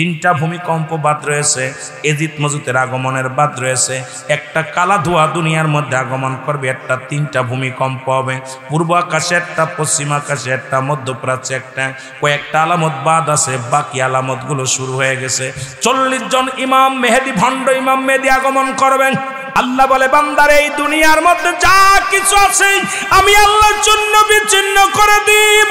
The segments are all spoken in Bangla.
তিনটা ভূমিকম্প বাদ রয়েছে, এজিদ মজুদের আগমনের বাদ রয়েছে। একটা কালা ধোঁয়া দুনিয়ার মধ্যে আগমন করবে, একটা তিনটা ভূমিকম্প হবে, পূর্ব আকাশে একটা, পশ্চিম আকাশে একটা, মধ্যপ্রাচ্যে একটা। কয়েকটা আলামত বাদ আছে, বাকি আলামতগুলো শুরু হয়ে গেছে। 40 জন ইমাম মেহেদি, ভণ্ড ইমাম মেহেদি আগমন করবেন। আল্লাহ বলে, বান্দার এই দুনিয়ার মধ্যে যা কিছু আছে আমি আল্লাহর জন্য বিচ্ছিন্ন করে দিব।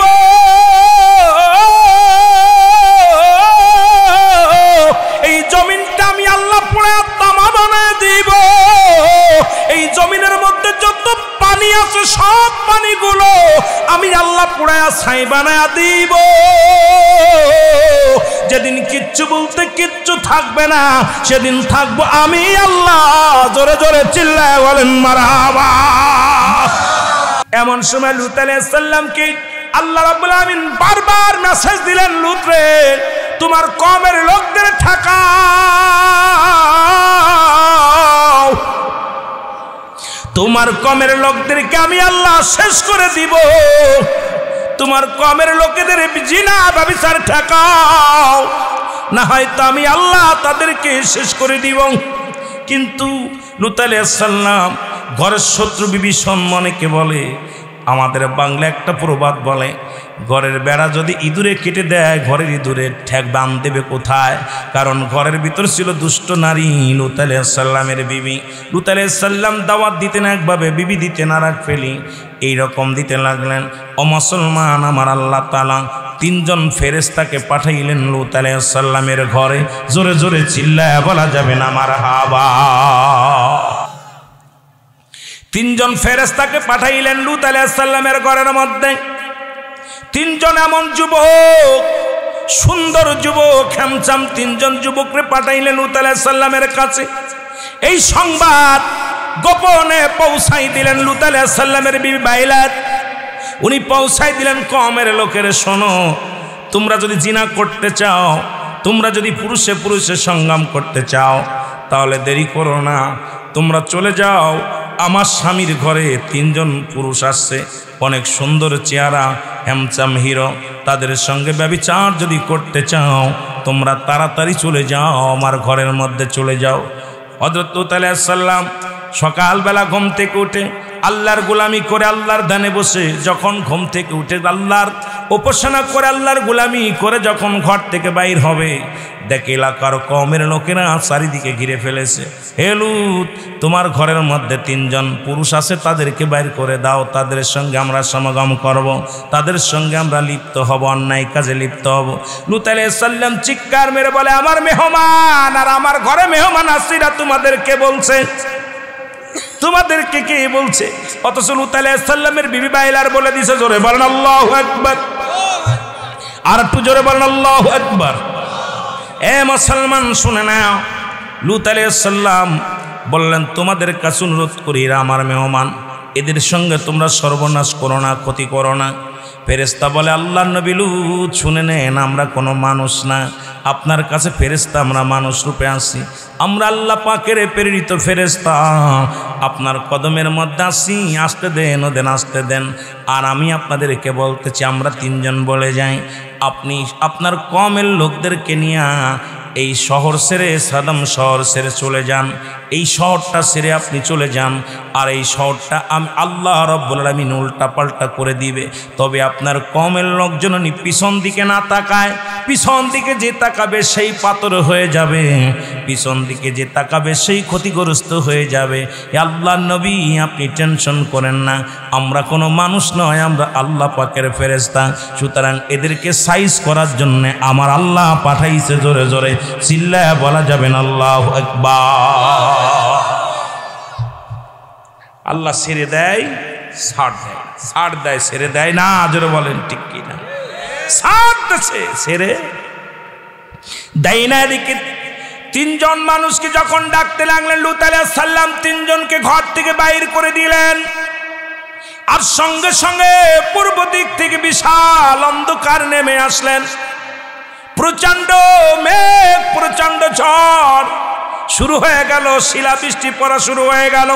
এই জমিনটা আমি আল্লাহ পুড়ে তামা বানায় দিব। এই জমিনের মধ্যে যত পানি আছে সব পানিগুলো আমি আল্লাহ পুড়ে ছাই বানায় দিব। যেদিন কিচ্ছু বলতে কিচ্ছু থাকবে না, সেদিন থাকবো আমি আল্লাহ। জোরে জোরে চিল্লায় বলেন মারহাবা। এমন সময় লূত আলাইহিস সালামকে আল্লাহ রাব্বুল আলামিন বারবার মেসেজ দিলেন, লূত রে, তোমার কওমের লোকদের ঠাকাও, তোমার কওমের লোকদেরকে আমি আল্লাহ শেষ করে দিব। তোমার কওমের লোকেদের জিনা ব্যভিচার ঠেকাও, না হয়তো আমি আল্লাহ তাদেরকে শেষ করে দিব। কিন্তু লূত আলাইহিস সালাম ঘরের শত্রু বিভীষণ মনেকে বলে, আমাদের বাংলা একটা প্রবাদ বলে, ঘরের বেড়া যদি ইঁদুরে কেটে দেয়, ঘরের ইঁদুরে ঠ্যাক বাঁধ দেবে কোথায়? কারণ ঘরের ভিতর ছিল দুষ্ট নারী লূত আলাইহিস সালামের বিবি। লূত আলাইহিস সালাম দাওয়াত দিতেন একভাবে, বিবি দিতেন আর এক ফেলি, এইরকম দিতে লাগলেন। ও মুসলমান, আমার আল্লাহ তাআলা 3 জন ফেরেশতাকে পাঠাইলেন লূত আলাইহিস সালামের ঘরে। জোরে জোরে চিল্লায় বলা যাবে না মারহাবা। 3 জন ফেরেশতাকে পাঠাইলেন লূত আলাইহিস সালামের ঘরের মধ্যে। 3 জন এমন যুবক, সুন্দর যুবক, হ্যামচাম 3 জন যুবককে পাঠাইলেন লূত আলাইহিস সালামের কাছে। এই সংবাদ গোপনে পৌঁছাই দিলেন লূত আলাইহিস সালামের বিবি বাইলাত। উনি পৌঁছাই দিলেন, কওমের লোকের শোনো, তোমরা যদি জিনা করতে চাও, তোমরা যদি পুরুষে পুরুষে সংগ্রাম করতে চাও, তাহলে দেরি করো না, তোমরা চলে যাও। আমার স্বামীর ঘরে 3 জন পুরুষ আসছে, অনেক সুন্দর চেহারা, হ্যামচাম হিরো, তাদের সঙ্গে ব্যভিচার যদি করতে চাও, তোমরা তাড়াতাড়ি চলে যাও, আমার ঘরের মধ্যে চলে যাও। হযরত লূত আলাইহিস সালাম সকালবেলা ঘুম থেকে উঠে আল্লাহর গোলামি করে, আল্লাহর ধ্যানে বসে, যখন ঘুম থেকে উঠে আল্লাহর উপাসনা করে, আল্লাহর গোলামি করে যখন ঘর থেকে বাইর হবে, দেখে এলাকার কওমের লোকেরা চারিদিকে ঘিরে ফেলেছে। হে লূত, তোমার ঘরের মধ্যে 3 জন পুরুষ আছে, তাদেরকে বাইর করে দাও, তাদের সঙ্গে আমরা সমাগম করব, তাদের সঙ্গে আমরা লিপ্ত হব, অন্যায় কাজে লিপ্ত হব। লূত আলাইহিস সালাম চিৎকার মেরে বলে, আমার মেহমান আর আমার ঘরে মেহমান আসিরা তোমাদেরকে বলছে, তোমাদেরকে কে বলছে? অথচ লূত আলাইহিস সালামের বিবি বাইলার বলে দিছে, জোরে বলেন আল্লাহু আকবার। আর একটু জোরে বলেন আল্লাহু আকবার। এ মুসলমান শুনে নাও, লূত আলাইহিস সালাম বললেন, তোমাদের কাছে অনুরোধ করি, এরা আমার মেহমান, এদের সঙ্গে তোমরা সর্বনাশ করো না, ক্ষতি করো না। ফেরেশতা বলে, আল্লাহর নবী লূত শুনে নেন, আমরা কোনো মানুষ না, আপনার কাছে ফেরেশতা, আমরা মানুষ রূপে আসি, আমরা আল্লাহ পাকের প্রেরিত ফেরেশতা, আপনার কদমের মধ্যে আসি, আসতে দেন, ওদের আসতে দেন। আর আমি আপনাদেরকে বলতেছি, আমরা 3 জন বলে যাই, আপনি আপনার কওমের লোকদেরকে নিয়ে এই শহর ছেড়ে, সাদম শহর ছেড়ে চলে যান, এই শহরটা ছেড়ে আপনি চলে যান। আর এই শহরটা আমি আল্লাহ রাব্বুল আলামিন উল্টা পাল্টা করে দিবে। তবে আপনার কওমের লোকজন পিছন দিকে না তাকায়, পিছন দিকে যে তাকাবে সেই পাথর হয়ে যাবে, পিছন দিকে যে তাকাবে সেই ক্ষতিগ্রস্ত হয়ে যাবে। আল্লাহর নবী, আপনি টেনশন করেন না, আমরা কোনো মানুষ নয়, আমরা আল্লাহ পাকের ফেরেশতা, সুতরাং এদেরকে সাইজ করার জন্য আমার আল্লাহ পাঠাইছে। জোরে জোরে চিল্লায়া বলা যাবেন আল্লাহু আকবার। আল্লাহ ছেড়ে দেয়, ছাড় দেয়, ছাড় দেয়, ছেড়ে দেয় না। জোরে বলেন ঠিক কিনা? ছাড় দিচ্ছে, ছেড়ে দেয় না। এদিকে 3 জন মানুষকে যখন ডাকতে লাগলেন লূত আলাইহিস সালাম 3 জনকে ঘর থেকে বাইর করে দিলেন। আর সঙ্গে সঙ্গে পূর্ব দিক থেকে বিশাল অন্ধকার নেমে আসলেন, প্রচন্ড মেঘ, প্রচন্ড ঝড় শুরু হয়ে গেল, শিলাবৃষ্টি পড়া শুরু হয়ে গেল।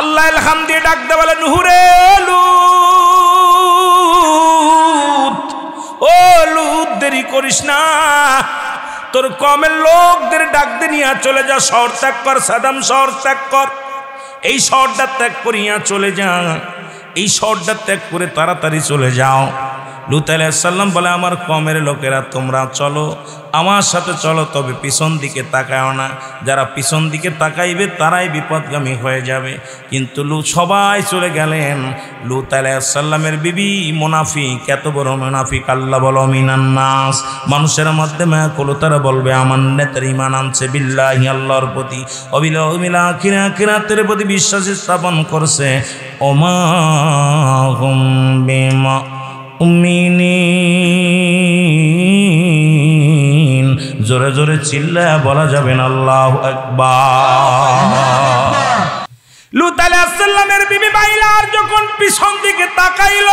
আল্লাহ ইলহাম দিয়ে ডাকতে বলে, নুহুরে লূত, ও লূত, দেরি করিস না, তোর কমের লোকদের ডাক দিয়ে নিয়ে চলে যা, শহর ত্যাগ কর, সাদাম শহর ত্যাগ কর, এই শহরটা ত্যাগ করিয়া চলে যা, এই শহরটা ত্যাগ করে তাড়াতাড়ি চলে যাও। লূত আলাইহিস সালাম বলে আমার কমের লোকেরা তোমরা চলো, আমার সাথে চলো, তবে পিছন দিকে তাকাও না, যারা পিছন দিকে তাকাইবে তারাই বিপদগামী হয়ে যাবে। কিন্তু সবাই চলে গেলেন। লূত আলাইহিস সালামের বিবি মুনাফিক, এত বড় মুনাফিক, আল্লাহ বলো মিনান নাস, মানুষের মধ্যে মায়াকুল, তারা বলবে আমার নেতার ঈমান আনছে বিল্লাহি, আল্লাহর প্রতি, অবিল আখিরাতের প্রতি বিশ্বাস স্থাপন করছে। ওমা হুম বিমা মুমিনিন, জোরে জোরে চিল্লায়া বলা যাবে না আল্লাহু আকবার। লূত আলাইহিস সালামের বিবি বাইলার যখন পিছন দিকে তাকাইল,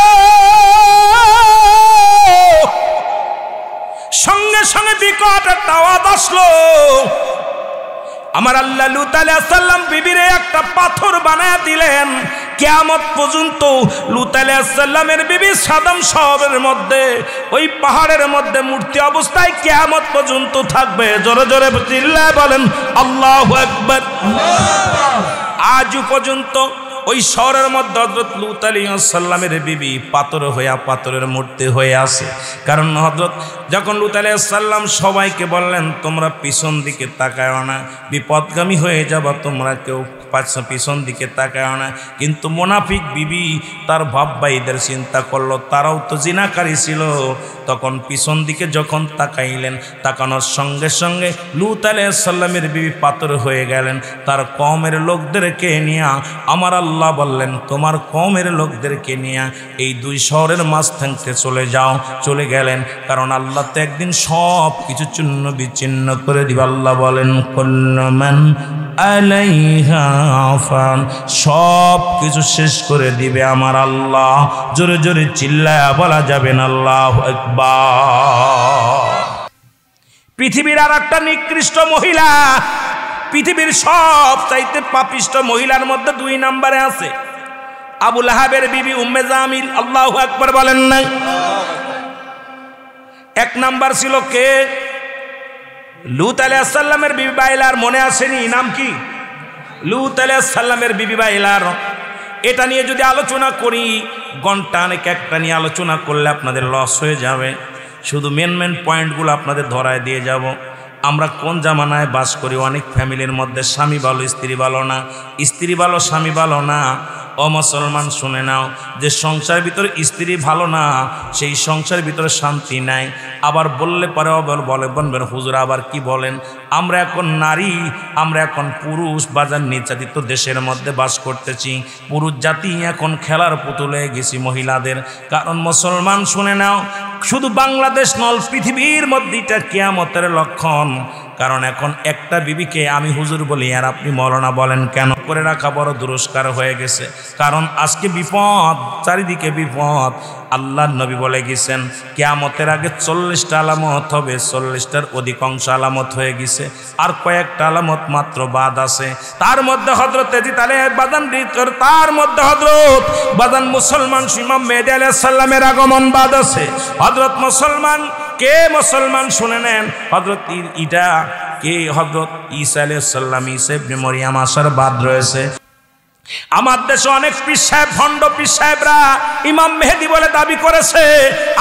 সঙ্গে সঙ্গে বিকট একটা আওয়াজ আসলো। আমার আল্লাহ লূত আলাইহিস সালাম বিবিরে একটা পাথর বানায়া দিলেন। কিয়ামত পর্যন্ত লূত আলাইহিস সালামের বিবি সাদম শহরের মধ্যে, ওই পাহাড়ের মধ্যে মূর্তি অবস্থায় কিয়ামত পর্যন্ত থাকবে। জোরে জোরে চিল্লায় বলেন আল্লাহু আকবার। আজও পর্যন্ত ওই শহরের মধ্যে হযরত লূত আলাইহিস সালামের বিবি পাথরের মূর্তি হয়ে আছে। কারণ হযরত যখন লূত আলাইহিস সালাম সবাইকে বললেন তোমরা পিছন দিকে তাকাও না, বিপদগামী হয়ে যাবা, তোমরা কেউ পিছন দিকে তাকাও না। কিন্তু মুনাফিক বিবি তার ভাব ভাইদের চিন্তা করলো, তারাও তো জিনাকারী ছিল। তখন পিছন দিকে যখন তাকাইলেন, তাকানোর সঙ্গে সঙ্গে লূত আলাইহিস সালামের বিবি পাথর হয়ে গেলেন। তার কওমের লোকদেরকে নিয়ে আমার আল্লাহ বললেন তোমার কওমের লোকদেরকে নিয়ে এই দুই শহরের মাঝখানতে চলে যাও। চলে গেলেন, কারণ আল্লাহ তো একদিন সব কিছু চূর্ণ বিচ্ছিন্ন করে দিবে। আল্লাহ বলেন কুল্লু মান আলাইহা ফান, সব কিছু শেষ করে দিবে আমার আল্লাহ। জোরে জোরে চিল্লায়া বলা যাবে না আল্লাহু আকবার। পৃথিবীর আর একটা নিকৃষ্ট মহিলা, পৃথিবীর সব চাইতে পাপিষ্ট মহিলার মধ্যে 2 নম্বরে আছে আবু লাহাবের বিবি উম্মে জামিল। আল্লাহু আকবার বলেন না। 1 নাম্বার ছিল কে? লূত আলাইহিস সালামের বিবি বাইলার। মনে আসেনি নাম কি? লূত আলাইহিস সালামের বিবি বাইলার। এটা নিয়ে যদি আলোচনা করি ঘন্টা অনেক, একটা নিয়ে আলোচনা করলে আপনাদের লস হয়ে যাবে। শুধু মেন পয়েন্টগুলো আপনাদের ধরায় দিয়ে যাব। আমরা কোন জামানায় বাস করি? অনেক ফ্যামিলির মধ্যে স্বামী ভালো স্ত্রী ভালো না, স্ত্রী ভালো স্বামী ভালো না। ও মুসলমান শুনে নাও, যে সংসারের ভিতরে স্ত্রী ভালো না সেই সংসারের ভিতরে শান্তি নাই। আবার বললে পরে বলবেন হুজুর আবার কি বলেন? আমরা এখন নারী, আমরা এখন পুরুষ বাজার নির্যাতিত দেশের মধ্যে বাস করতেছি। পুরুষ জাতি এখন খেলার পুতুল হয়ে গেছি মহিলাদের। কারণ মুসলমান শুনে নাও, শুধু বাংলাদেশ নয় পৃথিবীর মধ্যে এটা কিয়ামতের লক্ষণ। কারণ এখন একটা বিবিকে আমি হুজুর বলি আর আপনি মৌলানা বলেন কেন করে রাখা বড় দুরস্কার হয়ে গেছে। কারণ আজকে বিপদ, চারিদিকে বিপদ। আল্লাহর নবী বলে গেছেন কিয়ামতের আগে 40টা আলামত হবে, 40টার অধিকাংশ আলামত হয়ে গেছে, আর কয়েকটা আলামত মাত্র বাদ আছে। তার মধ্যে হযরত তার মধ্যে হযরত বাদান মুসলমান ইমাম মেহেদী আলাইহিস সালামের আগমন বাদ আছে। হযরত মুসলমান কে? মুসলমান শুনে নেন, হযরত ইটা কে? হযরত ঈসা আলাইহিস সালাম, ঈসা ইবনে মরিয়ম আসার বাদ রয়েছে। আমার দেশে অনেক পীর সাহেব, ভণ্ড পীর সাহেবরা ইমাম মেহেদী বলে দাবি করেছে।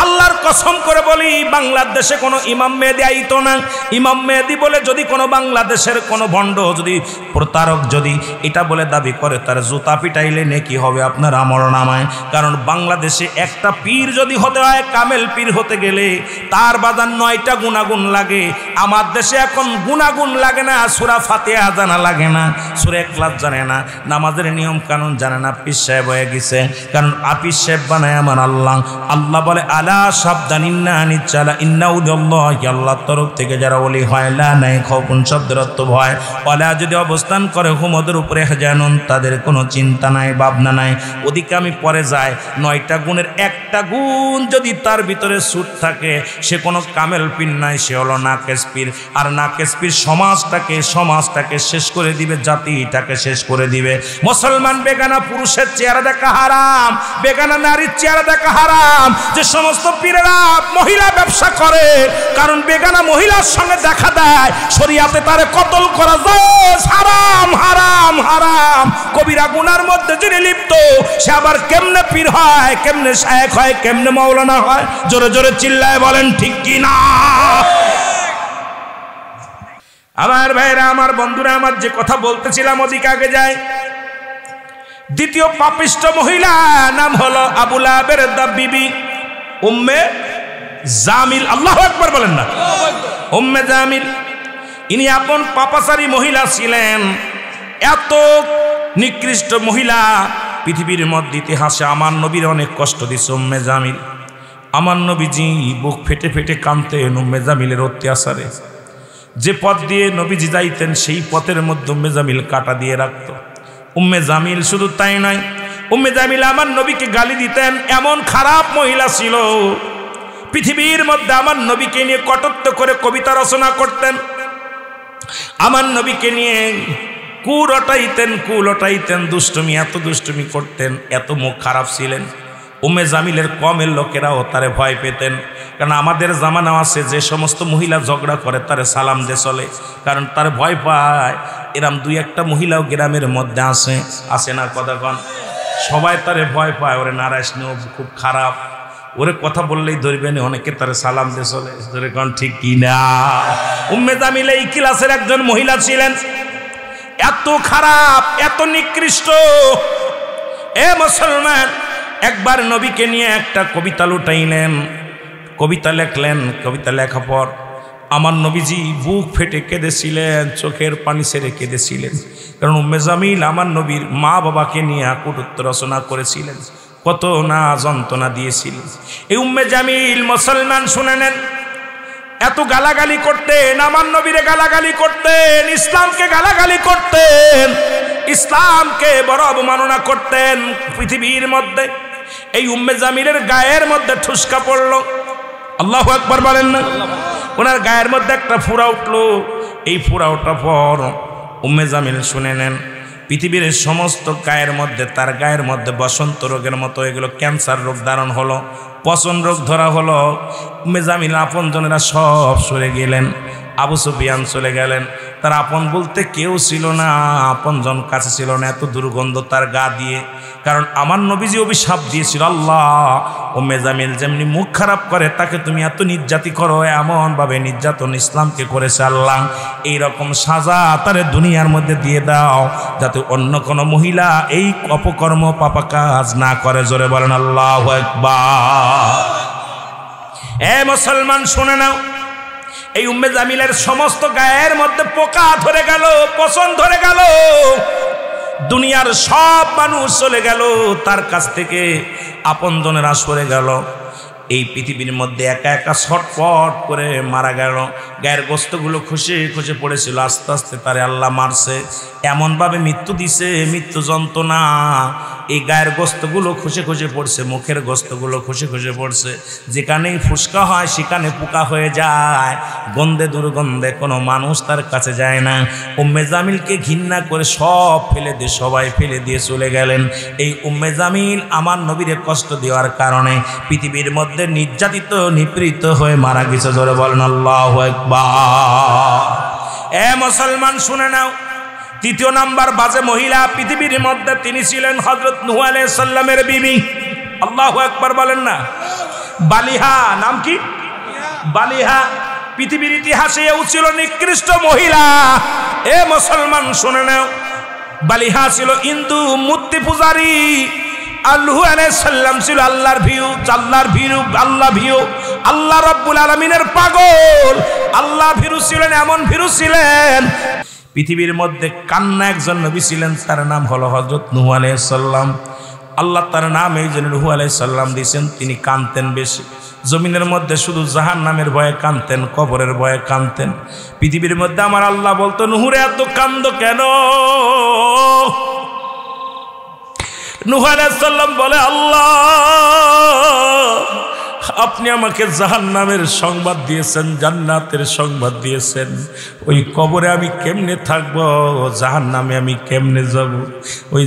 আল্লাহর কসম করে বলি বাংলাদেশে কোনো ইমাম মেহেদী আইতো না। ইমাম মেহেদী বলে যদি কোনো বাংলাদেশের কোনো ভণ্ড, যদি প্রতারক যদি এটা বলে দাবি করে, তার জুতা পিটাইলে নেকি হবে আপনার আমলনামায়। কারণ বাংলাদেশে একটা পীর যদি হতে হয়, কামেল পীর হতে গেলে তার বাজার 9টা গুণাগুণ লাগে। আমার দেশে এখন গুণাগুণ লাগে না, সূরা ফাতিহা জানা লাগে না, সূরা ইখলাস জানে না, নামাজের নিয়ম কানুন জানে না, পীর সাহেব হয়ে গেছে। কারণ আপীর সাহেব বানায় আমার আল্লাহ। আল্লাহ বলে আলা সাবধান ইন্না নিচালা ইন্নাউদাল্লাহি, আল্লাহর তরফ থেকে যারা ওলি হয়, লা নাই খাউফুন শব্দের অর্থ ভয়, ওয়ালা যদি অবস্থান করে হুমদের উপরে জানুন, তাদের কোনো চিন্তা নাই ভাবনা নাই। ওদিকে আমি পরে যায় 9টা গুণের একটা গুণ যদি তার ভিতরে সুট থাকে, সে কোনো কামেল পীর নাই, সে হলো নাকেস নাকেশ পীর, আর নাকেশ পীর সমাজটাকে শেষ করে দিবে, জাতিটাকে শেষ করে দিবে। মুসলমান বেগানা পুরুষের চেহারা দেখা হারাম, বেগানা নারীর চেহারা দেখা হারাম। যে সমস্ত পীরেরা মহিলা ব্যবসা করে, কারণ বেগানা মহিলার সঙ্গে দেখা দেয়, শরীয়তে তারে কতল করা যায়। হারাম হারাম হারাম। কবিরা গুনার মধ্যে যিনি লিপ্ত, সে আবার কেমনে পীর হয়, কেমনে শায়েখ হয়, কেমনে মাওলানা হয়? জোরে জোরে চিল্লায় বলেন ঠিক কি না? আমার ভাইরা, আমার বন্ধুরা, আমার যে কথা বলতেছিলাম ওদিকে আগে যায়। দ্বিতীয় পাপিষ্ঠ মহিলা নাম হলো আবু লাহাবের বিবি উম্মে জামিল। আল্লাহু আকবার বলেন না? উম্মে জামিল, ইনি আপন পাপাচারী মহিলা ছিলেন। এত নিকৃষ্ট মহিলা পৃথিবীর মধ্যে ইতিহাসে আমার নবীর অনেক কষ্ট দিছে উম্মে জামিল। আমার নবীজি বুক ফেটে ফেটে কাঁদতেন উম্মে জামিলের অত্যাচারে। যে পথ দিয়ে নবীজি যাইতেন সেই পথের মধ্যে উম্মে জামিল কাটা দিয়ে রাখত। উম্মে জামিল শুধু তাই নয়, উম্মে জামিল আমার নবীকে গালি দিতেন। এমন খারাপ মহিলা ছিল, পৃথিবীর মধ্যে আমার নবীকে নিয়ে কটূক্তি করে কবিতা রচনা করতেন। আমার নবীকে নিয়ে কুল ওটাইতেন, দুষ্টুমি, এত দুষ্টুমি করতেন, এত মুখ খারাপ ছিলেন। উম্মে জামিলের কমের লোকেরাও তারে ভয় পেতেন। কারণ আমাদের জামানা আছে, যে সমস্ত মহিলা ঝগড়া করে তারে সালাম দিয়ে চলে, কারণ তার ভয় পায়। এরম দুই একটা মহিলাও গ্রামের মধ্যে আসে না কথা কন, সবাই তারে ভয় পায়। ওরে নারায়ণ খুব খারাপ, ওরে কথা বললেই ধরবে না, অনেকে তারে সালাম দিয়ে চলে। ধরে কন ঠিক কি না? উম্মে জামিল এই ক্লাসের একজন মহিলা ছিলেন। এত খারাপ, এত নিকৃষ্ট। এ মুসলমান, একবার নবীকে নিয়ে একটা কবিতা লুটাইলেন, কবিতা লেখলেন। কবিতা লেখা পর আমার নবীজি বুক ফেটে কেঁদেছিলেন, চোখের পানি ছেড়ে কেঁদেছিলেন। কারণ উম্মে জামিল আমার নবীর মা বাবাকে নিয়ে কটূক্তি রচনা করেছিলেন, কত না যন্ত্রণা দিয়েছিলেন। এই উম্মে জামিল মুসলমান শুনে নেন, এত গালাগালি করতেন, আমার নবীরে গালাগালি করতেন, ইসলামকে গালাগালি করতেন, ইসলামকে বড় অবমাননা করতেন পৃথিবীর মধ্যে। এই উম্মে জামিলের গায়ের মধ্যে ঠুসকা পড়লো। আল্লাহু আকবার বলেন না? ওনার গায়ের মধ্যে একটা ফুরা উঠলো। এই ফুরা ওঠার পর উম্মে জামিল শুনে নেন, পৃথিবীর সমস্ত তার গায়ের মধ্যে বসন্ত রোগের মতো এগুলো ক্যান্সার রোগ ধারণ হলো, পচন রোগ ধরা হলো। উম্মে জামিল আপনজনেরা সব সরে গেলেন, আবু সুফিয়ান চলে গেলেন। তার আপন বলতে কেউ ছিল না, আপনজন কাছে ছিল না, এত দুর্গন্ধ তার গা দিয়ে। কারণ আমার নবীজি অভিশাপ দিয়েছিল, আল্লাহ উম্মে জামিল যেমনি মুখ খারাপ করে তাকে তুমি এত নির্যাতি করো, এমনভাবে নির্যাতন ইসলামকে করেছে আল্লাহ, এইরকম সাজা তারে দুনিয়ার মধ্যে দিয়ে দাও, যাতে অন্য কোনো মহিলা এই অপকর্ম পাপা কাজ না করে। জোরে বলেন আল্লাহু আকবার। এ মুসলমান শুনে নাও, এই উম্মে জামিলের সমস্ত গায়ের মধ্যে পোকা ধরে গেল, পচন ধরে গেল। দুনিয়ার সব মানুষ চলে গেল তার কাছ থেকে, আপনজনেরা সরে গেল। এই পৃথিবীর মধ্যে একা একা ছটপট করে মারা গেল। গায়ের গোস্তগুলো খসে খসে পড়েছিল, আস্তে আস্তে তারে আল্লাহ মারছে, এমনভাবে মৃত্যু দিছে, মৃত্যু যন্ত্রণা। এই গায়ের গোস্তগুলো খসে খসে পড়ছে, মুখের গোস্তগুলো খসে খসে পড়ছে। যেখানেই ফুসকা হয় সেখানে পোকা হয়ে যায়, গন্ধে দুর্গন্ধে কোনো মানুষ তার কাছে যায় না। উম্মে জামিলকে ঘৃণা করে সবাই ফেলে দিয়ে চলে গেলেন। এই উম্মে জামিল আমার নবীরে কষ্ট দেওয়ার কারণে পৃথিবীর মধ্যে নির্যাতিত নিপীড়িত হয়ে মারা গেছে। জোরে বলেন আল্লাহু আকবার। এ মুসলমান শুনে নাও, তৃতীয় নাম্বার বাজে মহিলা পৃথিবীর মধ্যে তিনি ছিলেন হযরত নূহ আলাইহিস সালামের বিবি। আল্লাহু আকবার বলেন না? বালিহা। নাম কি? বালিহা। পৃথিবীর ইতিহাসে এও ছিল নিকৃষ্ট মহিলা। এ মুসলমান শুনে নাও, বালিহা ছিল হিন্দু মূর্তি পূজারী। নূহ আলাইহিস সালাম ছিল আল্লাহর ভীরু, আল্লাহ রাব্বুল আলামিনের পাগল। আল্লাহ ভীরু ছিলেন, এমন ভীরু ছিলেন। পৃথিবীর মধ্যে কান্না একজন নবী ছিলেন, তার নাম হলো হযরত নূহ আলাইহিস সালাম। আল্লাহ তার নাম এই জন্য নূহ আলাইহিস সালাম দিয়েছেন, তিনি কাঁদতেন বেশি। জমিনের মধ্যে শুধু জাহান্নামের ভয়ে কাঁদতেন, কবরের ভয়ে কাঁদতেন। পৃথিবীর মধ্যে আমার আল্লাহ বলতো, নূহরে এত কান্দো কেন? নূহ আলাইহিস সালাম বলে, আল্লাহ আপনি আমাকে জাহান্নামের সংবাদ দিয়েছেন, জান্নাতের সংবাদ দিয়েছেন। ওই কবরে আমি কেমনে থাকব, জাহান্নামে আমি কেমনে যাব? ওই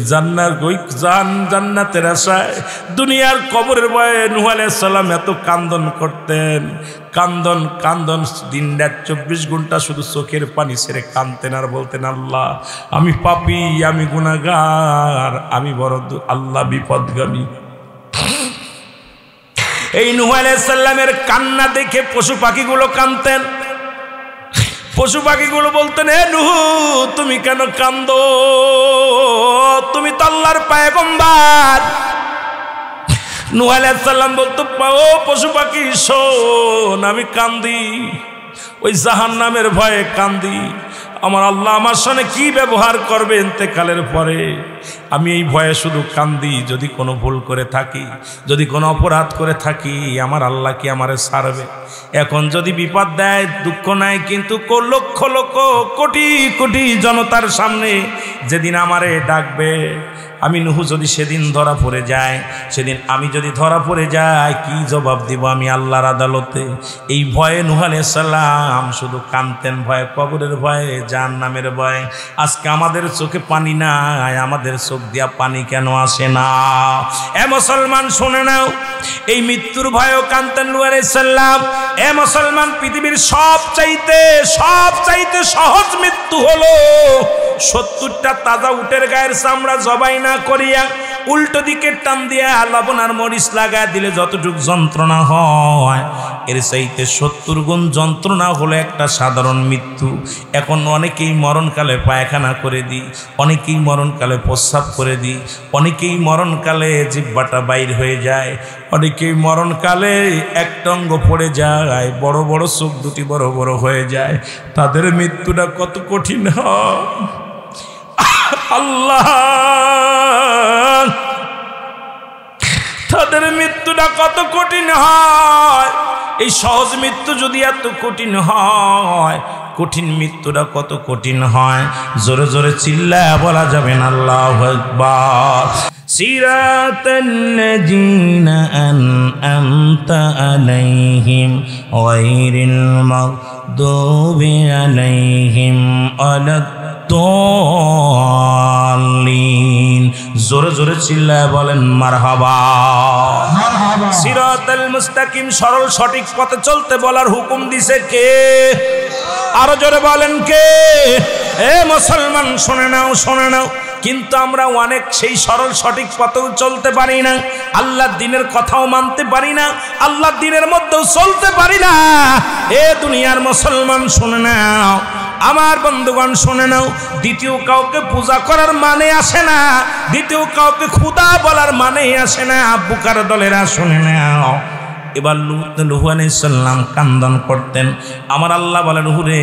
জান্নাতের আশায় দুনিয়ার কবরের ভয়ে নূহ আলাইহিস সালাম এত কান্দন করতেন। কান্দন দিন রাত 24 ঘন্টা শুধু চোখের পানি ছেড়ে কাঁদতেন আর বলতেন, আল্লাহ আমি পাপী, আমি গুনাহগার, আমি বড় আল্লাহ বিপদগামী। এই নূহ আলাইহিস সালামের কান্না দেখে পশু পাখিগুলো কাঁদতেন। পশু পাখিগুলো বলতেন, হে নূহ তুমি কেন কান্দো? তুমি তো আল্লাহর পয়গম্বর। নূহ আলাইহিস সালাম বলতো, ও পশু পাখি শোন, আমি কান্দি, ওই জাহান্নামের ভয়ে কান্দি। আমার আল্লাহ আমার সঙ্গে কি ব্যবহার করবে ইন্তেকালের পরে, আমি এই ভয়ে শুধু কান্দি। যদি কোনো ভুল করে থাকি, যদি কোনো অপরাধ করে থাকি, আমার আল্লাহ কি আমারে ছাড়বে? এখন যদি বিপদ দেয় দুঃখ নাই, কিন্তু লক্ষ লক্ষ কোটি কোটি জনতার সামনে যেদিন আমারে ডাকবে, আমি নূহ যদি সেদিন ধরা পড়ে যায়, সেদিন আমি যদি ধরা পড়ে যাই, কি জবাব দিব আমি আল্লাহর আদালতে? এই ভয়ে নূহ আলাইহিস সালাম শুধু কাঁদতেন, ভয়ে, কবরের ভয়ে, জাহান্নামের ভয়ে। আজকে আমাদের চোখে পানি নাই, আমাদের চোখ দিয়া পানি কেন আসে না? এ মুসলমান শুনে নাও, এই মৃত্যুর ভয়েও কাঁদতেন নূহ আলাইহিস সালাম। এ মুসলমান, পৃথিবীর সবচাইতে সহজ মৃত্যু হলো 70টা তাজা উটের গায়ের চামড়া জবাই না করিয়া উল্টো দিকে টান দিয়া লবণ আর মরিচ লাগায় দিলে যতটুকু যন্ত্রণা হয়, এর চাইতে 70 গুণ যন্ত্রণা হলো একটা সাধারণ মৃত্যু। এখন অনেকেই মরণকালে পায়খানা করে দিই, অনেকেই মরণকালে প্রস্রাব করে দিই, অনেকেই মরণকালে জিহ্বাটা বাইর হয়ে যায়, অনেকেই মরণকালে একটা অঙ্গ পড়ে যায়, বড় বড় চোখ দুটি বড় বড় হয়ে যায়। তাদের মৃত্যুটা কত কঠিন হয় আল্লাহ, তাদের মৃত্যুটা কত কঠিন হয়। এই সহজ মৃত্যু যদি এত কঠিন হয়, কঠিন মৃত্যুটা কত কঠিন হয়। জোরে জোরে চিল্লায়া বলা যাবে না আল্লাহু আকবার। সিরাতাল্লাযীনা আন'আমতা আলাইহিম গায়রিল মাগদুবি আলাইহিম ওয়ালাদ-দাল্লিন। জোরে জোরে চিল্লায়া বলেন মারহাবা। সিরাতাল মুস্তাকিম, সরল সঠিক পথে চলতে বলার হুকুম দিছে কে? আরো জোরে বলেন কে? এ মুসলমান শুনে নাও, শুনে নাও। কিন্তু আমরা অনেক সেই সরল সঠিক পথেও চলতে পারি না, আল্লাহর দ্বীনের কথাও মানতে পারি না, আল্লাহর দ্বীনের মধ্যেও চলতে পারি না। এ দুনিয়ার মুসলমান শুনে নাও, আমার বন্ধুগণ শুনে নাও, দ্বিতীয় কাউকে পূজা করার মানে আসে না, দ্বিতীয় কাউকে খোদা বলার মানে আসে না। বুকার দলেরা শুনে নাও। এবার নূহ আলাইহিস সালাম কান্দন করতেন। আমার আল্লাহ বলেন, নূহ রে,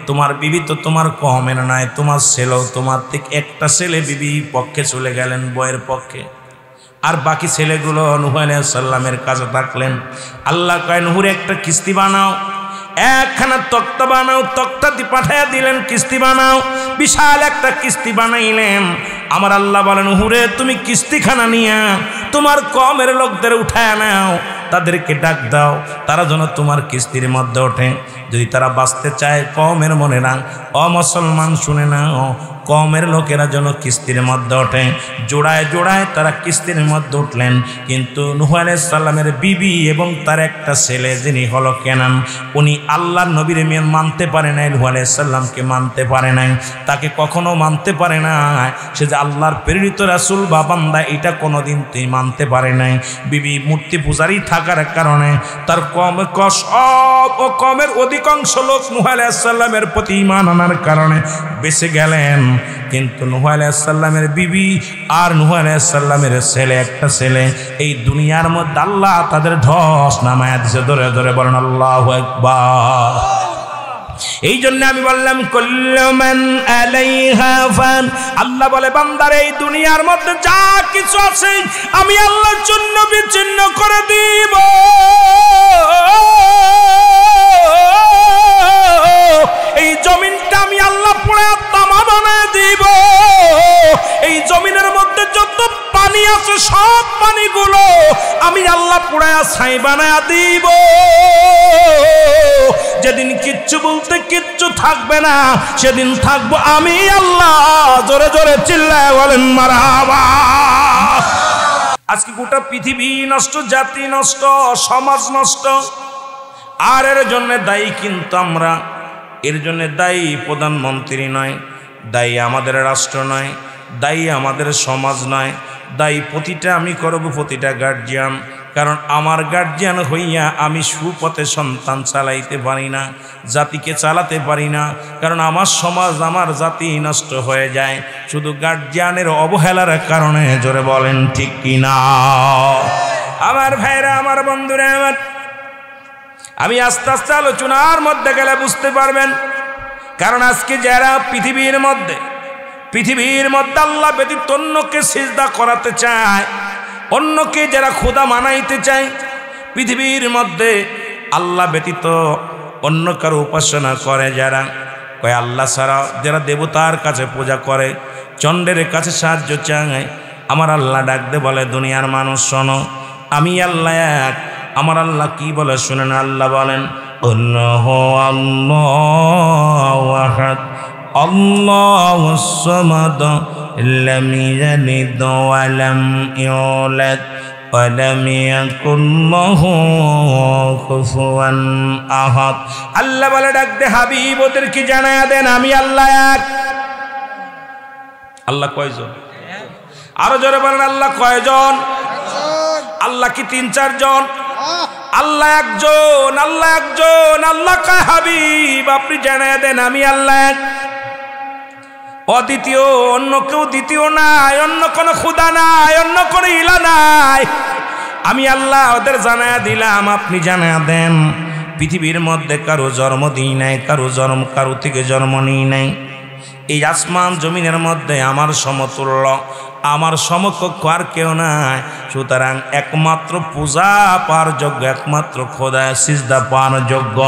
তোমার বিবি তো তোমার কমের নাই, তোমার ছেলেও, তোমার থেকে একটা ছেলে বিবি পক্ষে চলে গেলেন, বয়ের পক্ষে, আর বাকি ছেলেগুলো নূহ আলাইহিস সালামের কাছে থাকলেন। আল্লাহ কয়, নূহ রে একটা কিস্তি বানাও, একখানা তক্তা বানাও, তক্তা দিয়ে পাঠাইয়া দিলেন, কিস্তি বানাও। বিশাল একটা কিস্তি বানাইলেন। আমার আল্লাহ বলেন, নূহ রে, তুমি কিস্তিখানা নিয়া তোমার কমের লোকদের উঠায় নাও, তাদেরকে ডাক দাও, তারা যেন তোমার কিস্তির মধ্যে ওঠে। যদি তারা বাঁচতে চায় কমের মনে না, অমুসলমান শুনে নাও, কমের লোকেরা যেন কিস্তির মধ্যে ওঠে। জোড়ায় জোড়ায় তারা কিস্তির মধ্যে উঠলেন। কিন্তু নূহ আলাইহিস সালামের বিবি এবং তার একটা ছেলে যিনি হলো কেনান, উনি আল্লাহর নবীর মানতে পারে নাই, নূহ আলাইহিস সালামকে মানতে পারে নাই, তাকে কখনো মানতে পারে না সে যে আল্লাহর প্রেরিত রাসূল বা বান্দা, এটা কোনোদিন তুই মানতে পারে নাই। বিবি মূর্তি পূজারী থাকার কারণে তার কমের অধিকাংশ লোক নূহ আলাইহিস সালামের প্রতি ঈমান আনার কারণে বেঁচে গেলেন। কিন্তু নূহ আলাইহিস সালামের বিবি আর নূহ আলাইহিস সালামের ছেলে, একটা ছেলে, এই দুনিয়ার মধ্যে আল্লাহ তাদের ধস নামায়া দিয়েছে। ধরে ধরে বলেন আল্লাহু আকবার। এই জন্য আমি বললাম, কুল্লু মান আলাইহা ফান। আল্লাহ বলে, বান্দার এই দুনিয়ার মধ্যে যা কিছু আছে আমি আল্লাহর জন্য বিচ্ছিন্ন করে দিব। এই জমিনটা আমি আল্লাহ পুড়ে তামা বানায় দিব। এই জমিনের মধ্যে যত পানি আছে সব পানিগুলো আমি আমি আল্লাহ পুড়ায়া ছাই বানায়া দিব। যেদিন কিচ্ছু বলতে কিচ্ছু থাকবে না, সেদিন থাকবো আমি আল্লাহ। জোরে জোরে চিল্লায় বলেন মারহাবা। আজকে গোটা পৃথিবী নষ্ট, জাতি নষ্ট, সমাজ নষ্ট। আর এর জন্য দায়ী কিন্তু আমরা। এর জন্য দায়ী প্রধানমন্ত্রী নয়, দায়ী আমাদের রাষ্ট্র নয়, দায়ী আমাদের সমাজ নয়, দায়ী প্রতিটা আমি করব প্রতিটা গার্জিয়ান। কারণ আমার গার্জিয়ান হইয়া আমি সুপথে সন্তান চালাইতে পারি না, জাতিকে চালাতে পারি না। কারণ আমার সমাজ, আমার জাতি নষ্ট হয়ে যায় শুধু গার্জিয়ানের অবহেলার কারণে। জোরে বলেন ঠিক কিনা? আমার ভাইরা, আমার বন্ধুরা, আমার আমি আস্তে আস্তে আলোচনার মধ্যে গেলে বুঝতে পারবেন। কারণ আজকে যারা পৃথিবীর মধ্যে আল্লাহ ব্যতীত অন্যকে সিজদা করাতে চায়, অন্যকে যারা খোদা মানাইতে চায়, পৃথিবীর মধ্যে আল্লাহ ব্যতীত অন্য কারো উপাসনা করে যারা, কয় আল্লাহ ছাড়া যারা দেবতার কাছে পূজা করে, চন্ডের কাছে সাহায্য চায়, আমার আল্লাহ ডাকতে বলে দুনিয়ার মানুষ শোনো, আমি আল্লাহ এক। আমার আল্লাহ কি বলে শুনেন। আল্লাহ বলেন আল্লাহু আল্লাহু আহাদ আল্লাহুস সামাদ লাম ইয়ালিদ ওয়া লাম ইউলাদ ওয়া লাম ইয়াকুল লাহু কুফুয়ান আহাদ। আল্লাহ বলে ডাক দে হাবিব ওদেরকে জানায়া দেন আমি আল্লাহ এক। আল্লাহ কয়জন? আরো জোরে বলেন আল্লাহ কয়জন? আল্লাহ কি ৩-৪ জন? আল্লাহ একজন, আল্লাহ একজন। আল্লাহ কয় হাবিব আপনি জানায়া দেন আমি আল্লাহ এক, অদ্বিতীয়, অন্য কেউ দ্বিতীয় নাই, অন্য কোনো খুদা নাই, অন্য কোনো ইলা নাই। আমি আল্লাহ ওদের জানায়া দিলাম, আপনি জানায়া দেন পৃথিবীর মধ্যে কারো জন্ম দিই নাই, কারো থেকে জন্ম নিই নাই। এই আসমান জমিনের মধ্যে আমার সমতুল্য, আমার সমকক্ষ আর কেউ নাই। সুতরাং একমাত্র পূজা পাওয়ার যোগ্য, একমাত্র খোদা সিজদা পাওয়ার যোগ্য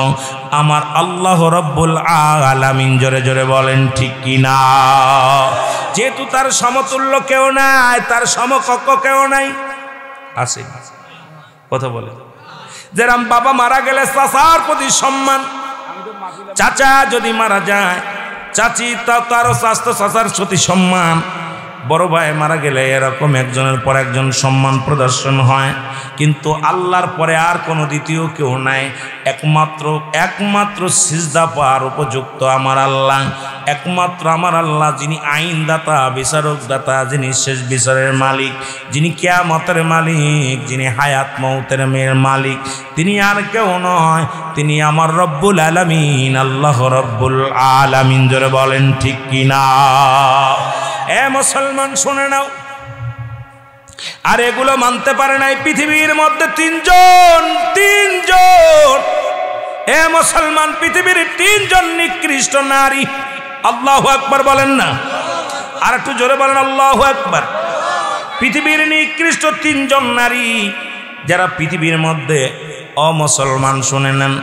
আমার আল্লাহ রব্বুল আলামিন। জোরে জোরে বলেন ঠিক কিনা? যেহেতু তার সমতুল্য কেউ নাই, তার সমকক্ষ কেউ নাই, আছে কথা বলে। যেরকম বাবা মারা গেলে চাচার প্রতি সম্মান, চাচা যদি মারা যায় চাচি তারও চাচার প্রতি সম্মান, বড় ভাই মারা গেলে এরকম একজনের পর একজন সম্মান প্রদর্শন হয়। কিন্তু আল্লাহর পরে আর কোনো দ্বিতীয় কেউ নাই। একমাত্র সিজদা পাওয়ার উপযুক্ত আমার আল্লাহ, একমাত্র আমার আল্লাহ, যিনি আইনদাতা, বিচারক দাতা, যিনি শেষ বিচারের মালিক, যিনি কিয়ামতের মালিক, যিনি হায়াত মউতের মালিক, তিনি আর কেউ নয়, তিনি আমার রব্বুল আলামিন, আল্লাহ রব্বুল আলামিন। জোরে বলেন ঠিক কিনা? এ মুসলমান শুনে নাও। আর এগুলো মানতে পারে নাই পৃথিবীর মধ্যে ৩ জন। এ মুসলমান, পৃথিবীর ৩ জন নিকৃষ্ট নারী। আল্লাহু আকবার বলেন না? আর একটু জোরে বলেন আল্লাহু আকবার। পৃথিবীর নিকৃষ্ট ৩ জন নারী, যারা পৃথিবীর মধ্যে অমুসলমান শুনে নেন,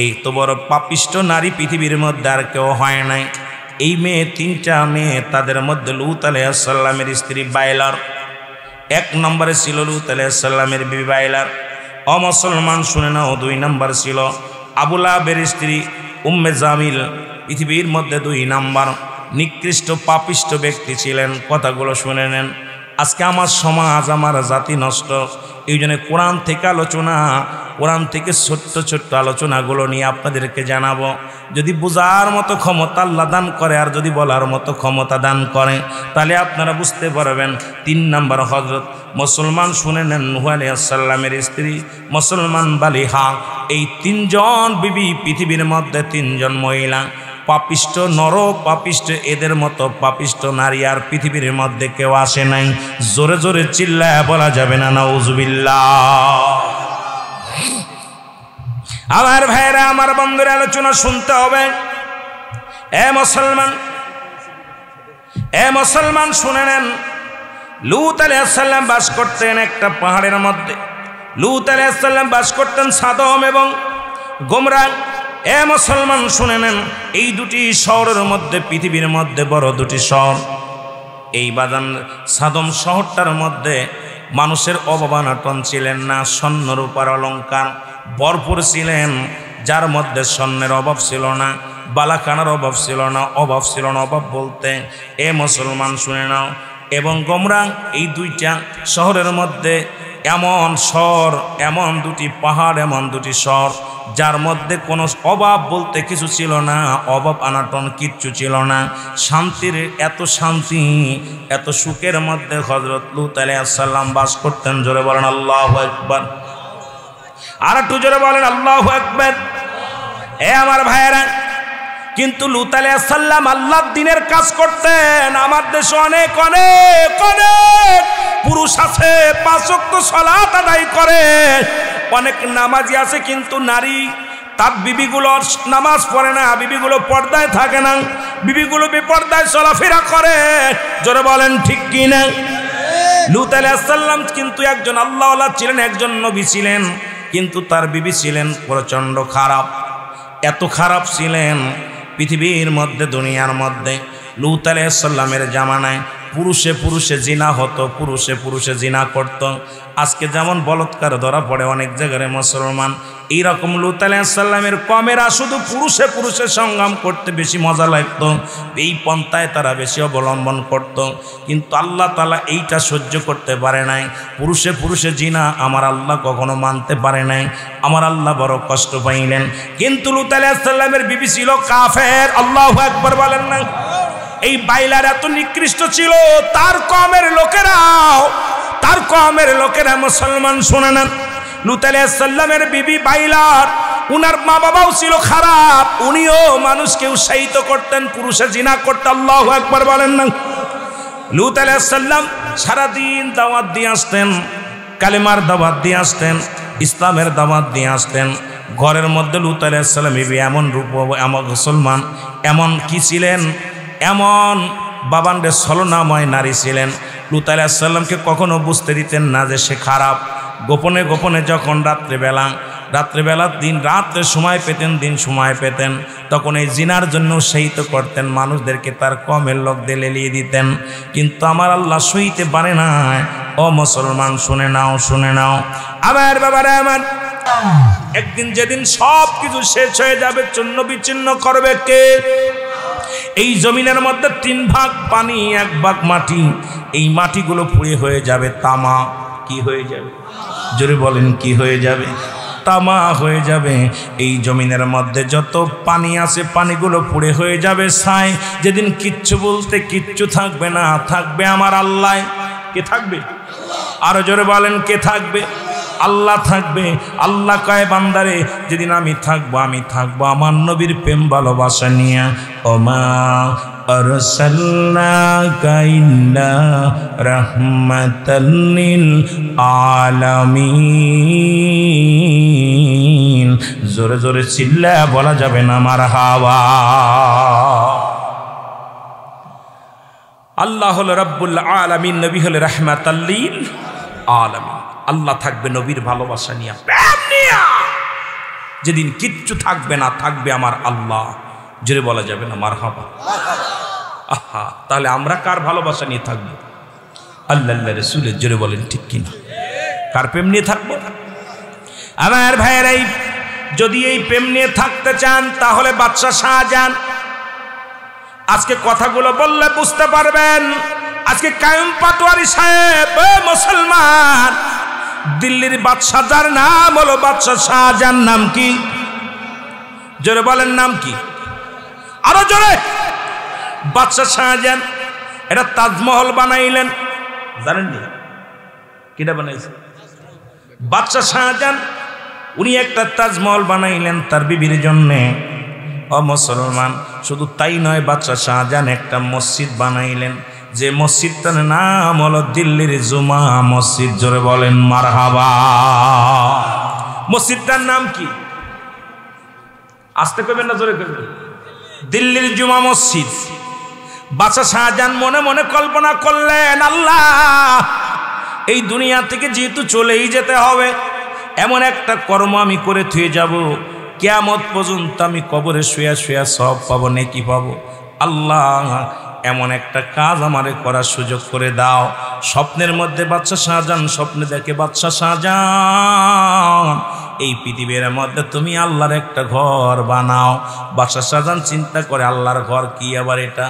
এই তো বড় পাপিষ্ট নারী পৃথিবীর মধ্যে আর কেউ হয় নাই। এই মেয়ে ৩টা মেয়ে, তাদের মধ্যে লূত আলাইহিস সালামের স্ত্রী বাইলার ১ নম্বরে ছিল, লূত আলাইহিস সালামের বিবি বাইলার। অমুসলমান শুনে নাও, ২ নম্বর ছিল আবু লাহাবের স্ত্রী উম্মে জামিল, পৃথিবীর মধ্যে ২ নম্বর নিকৃষ্ট পাপিষ্ট ব্যক্তি ছিলেন। কথাগুলো শুনে নেন। আজকে আমার সমাজ, আমার জাতি নষ্ট। এই জন্য কোরআন থেকে আলোচনা, কোরআন থেকে ছোট্ট আলোচনাগুলো নিয়ে আপনাদেরকে জানাবো। যদি বোঝার মতো ক্ষমতা আল্লাহ দান করে, আর যদি বলার মতো ক্ষমতা দান করে, তাহলে আপনারা বুঝতে পারবেন। ৩ নম্বর হজরত মুসলমান শুনে নেন, নূহ আলাইহিস সালামের স্ত্রী মুসলমান বালিহা। এই ৩ জন বিবি, পৃথিবীর মধ্যে ৩ জন মহিলা পাপিষ্ট, নর পাপিষ্ট, এদের মতো পাপিষ্ট নারী আর পৃথিবীর মধ্যে কেউ আসে নাই। জোরে জোরে চিল্লায় বলা যাবে না নাউজুবিল্লাহ। আমার ভাইরা, আমার বন্ধুরা, আলোচনা শুনতে হবে। এ মুসলমান শুনে নেন, লূত আলাইহিস সালাম বাস করতেন একটা পাহাড়ের মধ্যে। লূত আলাইহিস সালাম বাস করতেন সাদম এবং গোমরা। এ মুসলমান শুনে নেন, এই 2টি শহরের মধ্যে, পৃথিবীর মধ্যে বড় 2টি শহর। এই বাজান সাদম শহরটার মধ্যে মানুষের অভাব অনাটন ছিলেন না, স্বর্ণ রূপার অলঙ্কার ভরপুর ছিলেন, যার মধ্যে স্বর্ণের অভাব ছিল না, বালাখানার অভাব ছিল না, অভাব ছিল না। অভাব বলতে এ মুসলমান শুনে নাও, এবং গোমরাং এই দুইটা শহরের মধ্যে এমন শহর, এমন দুটি পাহাড়, এমন দুটি শহর যার মধ্যে কোনো অভাব বলতে কিছু ছিল না, অভাব আনাটন কিচ্ছু ছিল না। শান্তির এত শান্তি, এত সুখের মধ্যে হযরত লূত আলাইহিস সালাম বাস করতেন। জোরে বলেন আল্লাহু আকবার। আর একটু জোরে বলেন আল্লাহু আকবার। এ আমার ভাইয়েরা, কিন্তু লূত আলাইহিস সালাম আল্লাহর দ্বীনের কাজ করতেন। আমার দেশে অনেক অনেক অনেক পুরুষ আছে 5 ওয়াক্ত সালাত আদায় করে, অনেক নামাজি আছে, কিন্তু নারী তার বিবিগুলো নামাজ পড়ে না, বিবিগুলো পর্দায় থাকে না, বিবিগুলো বেপর্দায় চলাফেরা করে। জোরে বলেন ঠিক কি না? লূত আলাইহিস সালাম কিন্তু একজন আল্লাহওয়ালা ছিলেন, একজন নবী ছিলেন, কিন্তু তার বিবি ছিলেন প্রচণ্ড খারাপ। এত খারাপ ছিলেন পৃথিবীর মধ্যে, দুনিয়ার মধ্যে লূত আলাইহিস সালামের জামানায় পুরুষে পুরুষে জিনা হতো, পুরুষে পুরুষে জিনা করত। আজকে যেমন বলৎকার ধরা পড়ে অনেক জায়গায় মুসলমান, এইরকম লূত আলাইহিস সালামের কমেরা শুধু পুরুষে পুরুষে সংগ্রাম করতে বেশি মজা লাগতো, এই পন্থায় তারা বেশি অবলম্বন করত। কিন্তু আল্লাহ তাআলা এইটা সহ্য করতে পারে নাই, পুরুষে পুরুষে জিনা আমার আল্লাহ কখনো মানতে পারে নাই, আমার আল্লাহ বড় কষ্ট পাইলেন। কিন্তু লূত আলাইহিস সালামের বিবি ছিল কাফের। আল্লাহু আকবার বলেন না? এই বাইলার এত নিকৃষ্ট ছিল, তার কমের লোকেরা মুসলমান শুনে নেন। লূত আলাইহিস সালামের বিবি বাইলার, উনার মা বাবাও ছিল খারাপ, উনিও মানুষকে উৎসাহিত করতেন, পুরুষে জিনা করতে। আল্লাহু আকবার বলেন না? লূত আলাইহিস সালাম সারাদিন দাওয়াত দিয়ে আসতেন, কালেমার দাওয়াত দিয়ে আসতেন, ইসলামের দাওয়াত দিয়ে আসতেন। ঘরের মধ্যে লূত আলাইহিস সালাম বিবি এমন রূপ, এমন মুসলমান, এমন কি ছিলেন, এমন বাবানরে ছলনাময় নারী ছিলেন। লূত আলাইহিস সালামকে কখনো বুঝতে দিতেন না যে সে খারাপ। গোপনে গোপনে যখন রাত্রেবেলা রাত্রে সময় পেতেন, দিন সময় পেতেন, তখন এই জিনার জন্য উৎসাহিত করতেন, মানুষদেরকে তার কমের লোকদের লেলিয়ে দিতেন। কিন্তু আমার আল্লাহ সইতে পারে না। ও মুসলমান শুনে নাও, শুনে নাও আমার বাবারা আমার, একদিন যেদিন সব কিছু শেষ হয়ে যাবে, চূর্ণ বিচ্ছিন্ন করবে কে? এই জমিনের মধ্যে 3 ভাগ পানি, 1 ভাগ মাটি। এই মাটিগুলো পুড়ে হয়ে যাবে তামা। কি হয়ে যাবে? জোরে বলেন কি হয়ে যাবে? তামা হয়ে যাবে। এই জমিনের মধ্যে যত পানি আছে পানিগুলো পুড়ে হয়ে যাবে ছাই। যেদিন কিচ্ছু বলতে কিচ্ছু থাকবে না, থাকবে আমার আল্লাহ। কে থাকবে? আরো জোরে বলেন কে থাকবে? আল্লাহ থাকবে। আল্লাহ কয় বান্দারে, যেদিন আমি থাকবো আমার নবীর প্রেম ভালোবাসা নিয়ে। ওমা আরসালনাকা ইল্লা রাহমাতাল লিল আলামিন। জোরে জোরে চিল্লায়া বলা যাবে না মারহাবা। আল্লাহ হলো রব্বুল আলামিন, নবী হলো রাহমাতাল লিল আলামিন। আল্লাহ থাকবে নবীর ভালোবাসা নিয়ে, প্রেম নিয়ে। যেদিন কিচ্ছু থাকবে না, থাকবে আমার আল্লাহ। জোরে বলা যাবে না মারহাবা। আহা, তাহলে আমরা কার ভালোবাসা নিয়ে থাকবো? আল্লাহ রাসূলের। জোরে বলেন ঠিক কিনা? কার প্রেম নিয়ে থাকবো? আমার ভাইয়েরাই, যদি এই প্রেম নিয়ে থাকতে চান তাহলে বাদশাহ শাহজাহান, আজকে কথাগুলো বললে বুঝতে পারবেন। আজকে কায়েম পাটোয়ারি সাহেব মুসলমান, দিল্লির বাদশাহ যার নাম হলো বাদশাহ শাহজাহান, নাম কি? জোরে বলেন নাম কি? আরো জোরে। বাদশাহ শাহজাহান এটা তাজমহল বানাইলেন, জানেননি? কিটা বানাইছে? বাদশাহ শাহজাহান উনি একটা তাজমহল বানাইলেন তার বিবির জন্যে। ও মুসলমান, শুধু তাই নয়, বাদশাহ শাহজাহান একটা মসজিদ বানাইলেন, যে মসজিদটার নাম হলো দিল্লির জুমা মসজিদ। জোরে বলেন মারহাবা। মসজিদটার নাম কি? আসতে কইবেন না, জোরে কইবেন? দিল্লির জুমা মসজিদ। বাদশাহ শাহজাহান মনে মনে কল্পনা করলেন, আল্লাহ, এই দুনিয়া থেকে যেহেতু চলেই যেতে হবে, এমন একটা কর্ম আমি করে থুয়ে যাব, কিয়ামত পর্যন্ত আমি কবরে শুয়া শুয়া সব পাবো, নেকি পাবো। আল্লাহ, এমন একটা কাজ আমারে করার সুযোগ করে দাও। স্বপ্নের মধ্যে বাদশা শাহজাহান স্বপ্নে দেখে, বাদশা শাহজাহান এই পৃথিবীর মধ্যে তুমি আল্লাহর একটা ঘর বানাও। বাদশা শাহজাহান চিন্তা করে আল্লাহর ঘর কি আবার এটা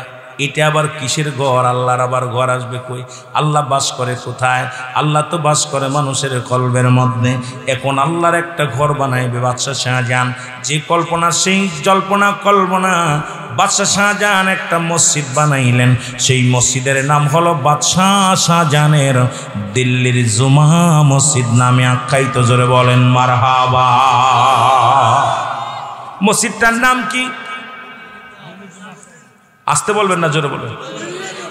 আবার কিসের ঘর? আল্লাহর আবার ঘর আসবে কই? আল্লাহ বাস করে কোথায়? আল্লাহ তো বাস করে মানুষের কলবের মধ্যে। এখন আল্লাহর একটা ঘর বানাইবে বাদশা শাহজাহান। যে কল্পনা সেই জল্পনা কল্পনা, বাদশা শাহজাহান একটা মসজিদ বানাইলেন। সেই মসজিদের নাম হলো বাদশা শাহজাহানের দিল্লির জুমা মসজিদ নামে আখ্যায়িত। জোরে বলেন মারহাবা। মসজিদটার নাম কি? আসতে বলবেন না, জোরে বলবেন।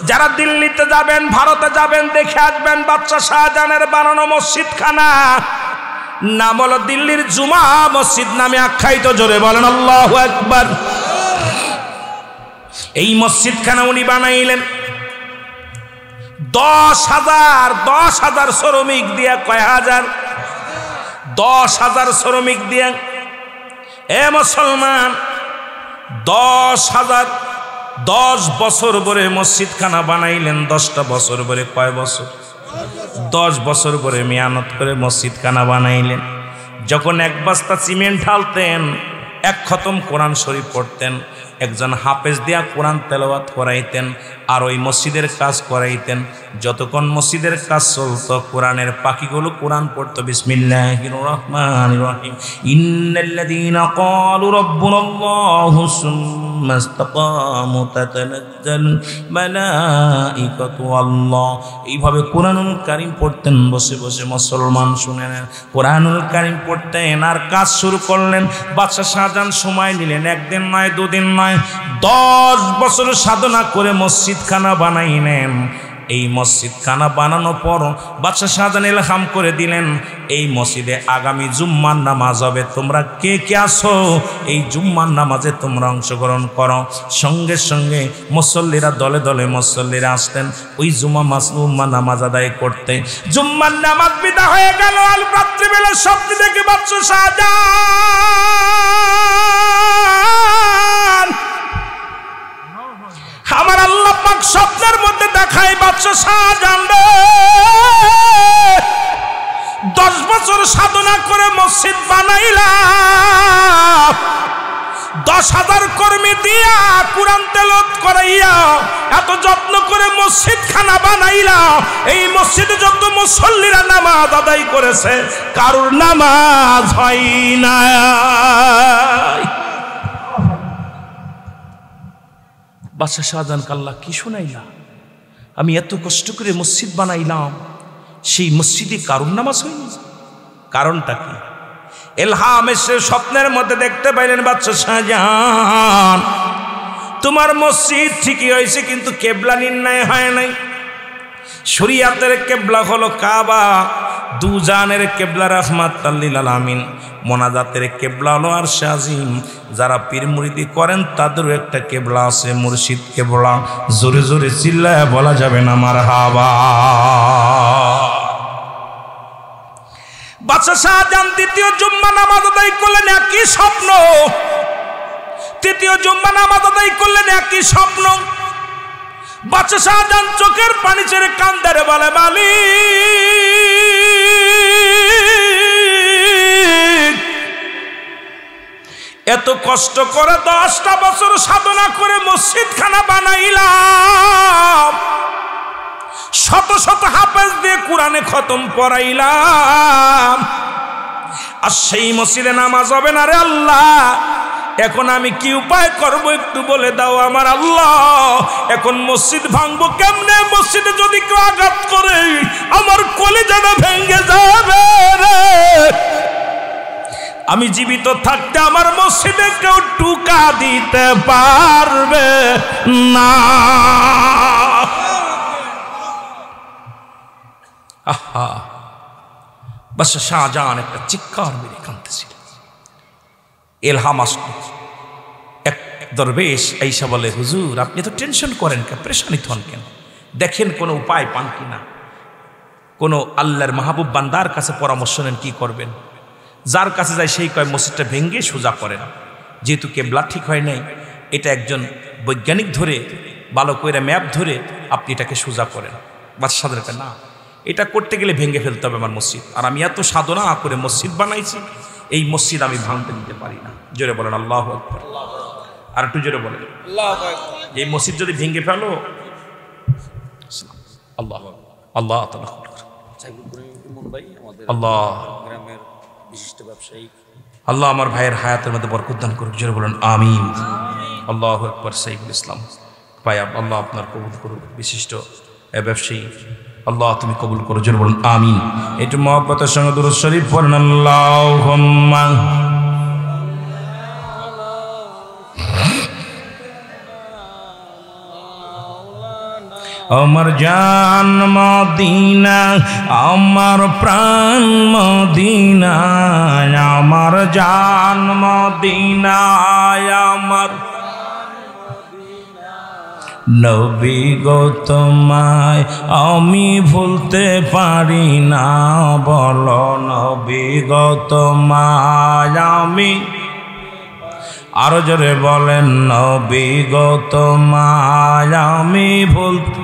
যারা দিল্লিতে যাবেন, ভারতে যাবেন, দেখে আসবেন বাদশা শাহজাহানের বানানো মসজিদখানা নাম হলো দিল্লির জুমা মসজিদ নামে আখ্যায়িত। জোরে বলেন আল্লাহু আকবার। এই মসজিদখানা উনি বানাইলেন 10,000 শ্রমিক দিয়া। কয় হাজার? 10,000 শ্রমিক দিয়া। এ মুসলমান, 10 বছর পরে মসজিদখানা বানাইলেন। 10টা বছর পরে, কয় বছর? 10 বছর পরে মেহনত করে মসজিদখানা বানাইলেন। যখন এক বস্তা সিমেন্ট ঢালতেন, এক খতম কোরআন শরীফ পড়তেন, একজন হাফেজ দিয়া কোরআন তেলাওয়াত করাইতেন, আর ওই মসজিদের কাজ করাইতেন। যতক্ষণ মসজিদের কাজ চলতো, কোরআনের পাখিগুলো কোরআন পড়তো। বিসমিল্লাহির রহমানির রহিম। ইন্নাল্লাযীনা ক্বালু রাব্বুনাল্লাহু সুম্মা ইসতাকামু তাতানাজ্জালু মালাঈকাতু আল্লাহ। এইভাবে কোরআনুল কারীম পড়তেন বসে বসে। মুসলমান শুনেন, কোরআনুল কারীম পড়তেন আর কাজ শুরু করলেন। বাদশা শাহজাহান সময় নিলেন, একদিন নয়, দুদিন নয়, 10 বছর সাধনা করে মসজিদখানা বানাইলেন। এই মসজিদখানা বানানোর পর বাদশা শাহজাহান ইলহাম করে দিলেন, এই মসজিদে আগামী জুম্মার নামাজ হবে। তোমরা কে কে আসো এই জুম্মার নামাজে তোমরা অংশগ্রহণ করো। সঙ্গে সঙ্গে মুসল্লিরা দলে দলে মুসল্লিরা আসতেন ওই জুম্মা নামাজ আদায় করতে। জুম্মার নামাজ বিদা হয়ে গেল। আল রাত্রিবেলা স্বপ্ন দেখে বাদশা শাহজাহান, আমার আল্লাহ পাক স্বপ্নের মধ্যে দেখায়, বাদশা শাহজাহান রে, 10 বছর সাধনা করে মসজিদ বানাইলাম, 10,000 কর্মী দিয়া কোরআন তেলাওয়াত করাইয়া এত যত্ন করে মসজিদখানা বানাইলাম। এই মসজিদে যত মুসল্লিরা নামাজ আদায় করেছে, কারোর নামাজ হয় না। বাদশা শাহজাহান আল্লাহ কি শুনাইলা? আমি এত কষ্ট করে মসজিদ বানাইলাম, সেই মসজিদে কারুর নামাজ হয়নি। কারণটা কি? ইলহাম এসে স্বপ্নের মধ্যে দেখতে পাইলেন, বাদশা শাহজাহান তোমার মসজিদ ঠিকই হয়েছে, কিন্তু কেবলা নির্ণয় হয় নাই। শরীয়তের কেবলা হলো কাবা, দুজানের কেবলা রাহমাতাল লিল আলামিন, মোনাজাতের কেবলা হলো আরশে আজিম। যারা পীর মুরিদি করেন তাদেরও একটা কেবলা আছে, মুর্শিদ কেবলা। জোরে জোরে চিল্লায় বলা যাবে না মারহাবা। বাদশা শাহজাহান দ্বিতীয় জুম্মা নামাজ আদায় করলেন, একই স্বপ্ন। তৃতীয় জুম্মা নামাজ আদায় করলেন, একই স্বপ্ন। বাদশা শাহজাহান চোখের পানি ছেড়ে কান্দে, বলে মালিক, এত কষ্ট করে 10টা বছর সাধনা করে মসজিদখানা বানাইলাম, শত শত হাফেজ দিয়ে কোরআনে খতম পড়াইলাম, আর সেই মসজিদে নামাজ হবে না রে আল্লাহ। এখন আমি কি উপায় করব একটু বলে দাও আমার আল্লাহ। এখন মসজিদ ভাঙবো কেমনে? মসজিদে যদি কেউ আঘাত করে আমার কলিজাটা ভেঙে যাবে রে। আমি জীবিত থাকতে আমার মসজিদে কেউ টুকা দিতে পারবে না। আহা, বাদশা শাহজাহান একটা চিৎকার মেরে কাঁদতেছিল। ইলহাম আসলো, এক দরবেশ আইসা বলে, হুজুর আপনি তো টেনশন করেন কেন, পরেশানিত হন কেন? দেখেন কোনো উপায় পান কিনা, কোনো আল্লাহর মাহবুব বান্দার কাছে পরামর্শ নেন কি করবেন। যার কাছে যায় সেই কয় মসজিদটা ভেঙ্গে সোজা করেন। যেহেতু কেবলা ঠিক হয় নাই, এটা একজন বৈজ্ঞানিক ধরে ভালো করে ম্যাপ ধরে আপনি এটাকে সোজা করেন। বাদশাদেরকে না, এটা করতে গেলে ভেঙে ফেলতে হবে আমার মসজিদ, আর আমি এত সাধনা করে মসজিদ বানাইছি, এই মসজিদ আমি ভাঙতে দিতে পারি না। জোরে বলেন আল্লাহু আকবার। আর একটু জোরে বলেন আল্লাহু আকবার। এই মসজিদ যদি ভেঙে ফেলো, আল্লাহ আল্লাহ আল্লাহ গ্রামের বিশিষ্ট ব্যবসায়ী, আল্লাহ আমার ভাইয়ের হায়াতের মধ্যে বরকত দান করুক। জোরে বলেন আমিন। আল্লাহু আকবার। সাইফুল ইসলাম ভাই, আল্লাহ আপনার কবুল করুক, বিশিষ্ট ব্যবসায়ী, আল্লাহ তুমি কবুল করো। জোরে বলেন আমিন। একটু মহব্বতের সঙ্গে দুরূদ শরীফ পড়েন আল্লাহুম্মা। আমার জান মদিনা, আমার প্রাণ মদিনা, আমার জান মদিনা, আমার নবী গো তোমায় আমি ভুলতে পারি না, বলো নবী গো তোমায় আমি, আরো জোরে বলেন নবী গো তোমায় আমি ভুলতে,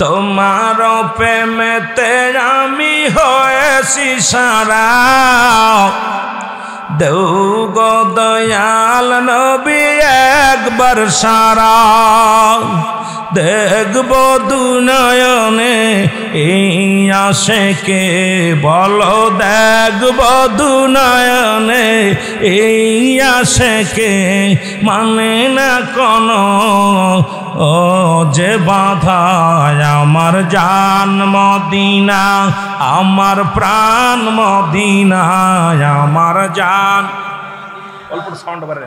তোমার প্রেমেতে আমি হয়েছি সারা, দেও গো দয়াল নবী একবার সারা, দেখব দুনয়নে এই আশিকে, বলো দেখব দুনয়নে এই আশিকে, মানে না কোনো ও যে বাধা, আমার জান মদিনা, আমার প্রাণ মদিনা, আমার জান, অল্প সাউন্ড বাড়ে,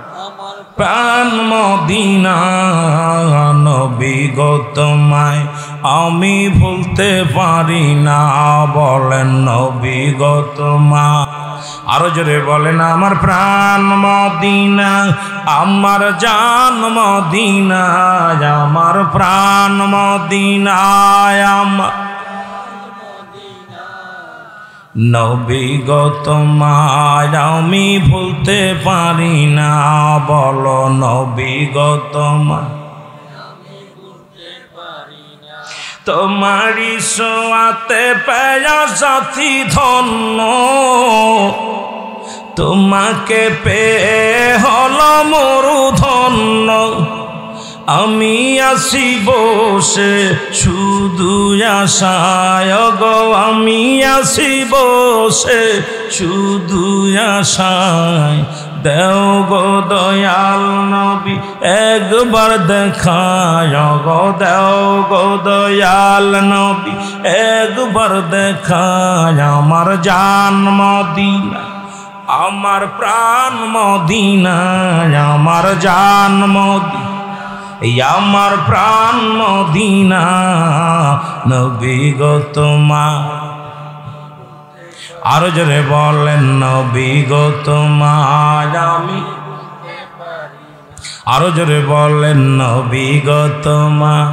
প্রাণ মদিনা, নবী গো তোমায় আমি ভুলতে পারি না, বলেন নবী গো তোমায়, আরো জোরে বলেন আমার প্রাণ মদিনা, আমার জান মদিনা, আমার প্রাণ মদিনা, আমার নবী গো তোমায় আমি ভুলতে পারি না, বলো নবী গো তোমায় তোমারি সোয়াতে পেয়া সাথী ধন্য, তোমাকে পেয়ে হলো মরু ধন্য, আমি আসি বসে শুধু আশায় গো, আমি আসি বসে শুধু আশায়, দেও গো দয়াল নবী একবার দেখায় গো, দেও গো দয়াল নবী একবার দেখায়, আমার জান মদিনা, আমার প্রাণ মদিনা, আমার জান মদিনা, আমার প্রাণ মদিনা, নবী গো তোমায়, আরো জোরে বলেন নবী গো তোমায় আমি, আরো জোরে বলেন নবী গো তোমায়,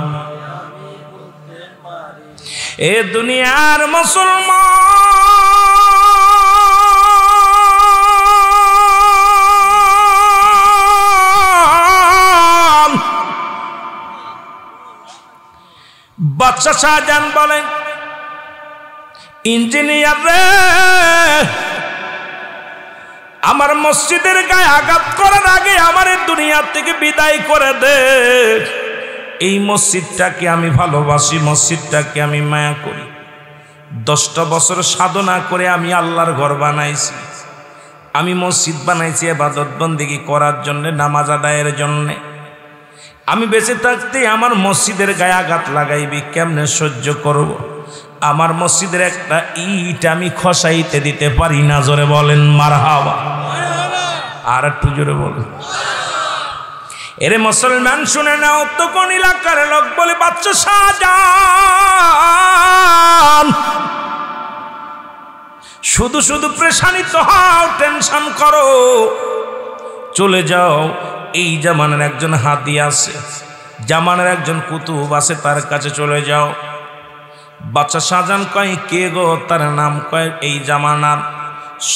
এ দুনিয়ার মুসলমান, বাদশা শাহজাহান বলেন ইঞ্জিনিয়ার রে, আমার মসজিদের গায়ে আঘাত করার আগে আমার দুনিয়া থেকে বিদায় করে দে, এই মসজিদটাকে আমি ভালোবাসি, মসজিদটাকে আমি মায়া করি, 10টা বছর সাধনা করে আমি আল্লাহর ঘর বানাইছি, আমি মসজিদ বানাইছি ইবাদত বন্দেগী করার জন্য, নামাজ আদায়ের জন্য, আমি বেঁচে থাকতে আমার মসজিদের গায়ে আঘাত লাগাইবি, কেমনে সহ্য করব, আমার মসজিদের একটা ইট আমি খসাইতে দিতে পারি না, জোরে বলেন মারহাবা, আর একটু জোরে বলেন, এরে মুসলমান শুনে নাও তো, কোন এলাকার লোক বলে বাদশা শাহজাহান, শুধু শুধু প্রেশানিত হও, টেনশন করো, চলে যাও, এই জামানের একজন হাদি আছে, জামানের একজন কুতুব আছে, তার কাছে চলে যাও। বাদশা শাহজাহান কয় কে গো? তার নাম কয় এই জামানার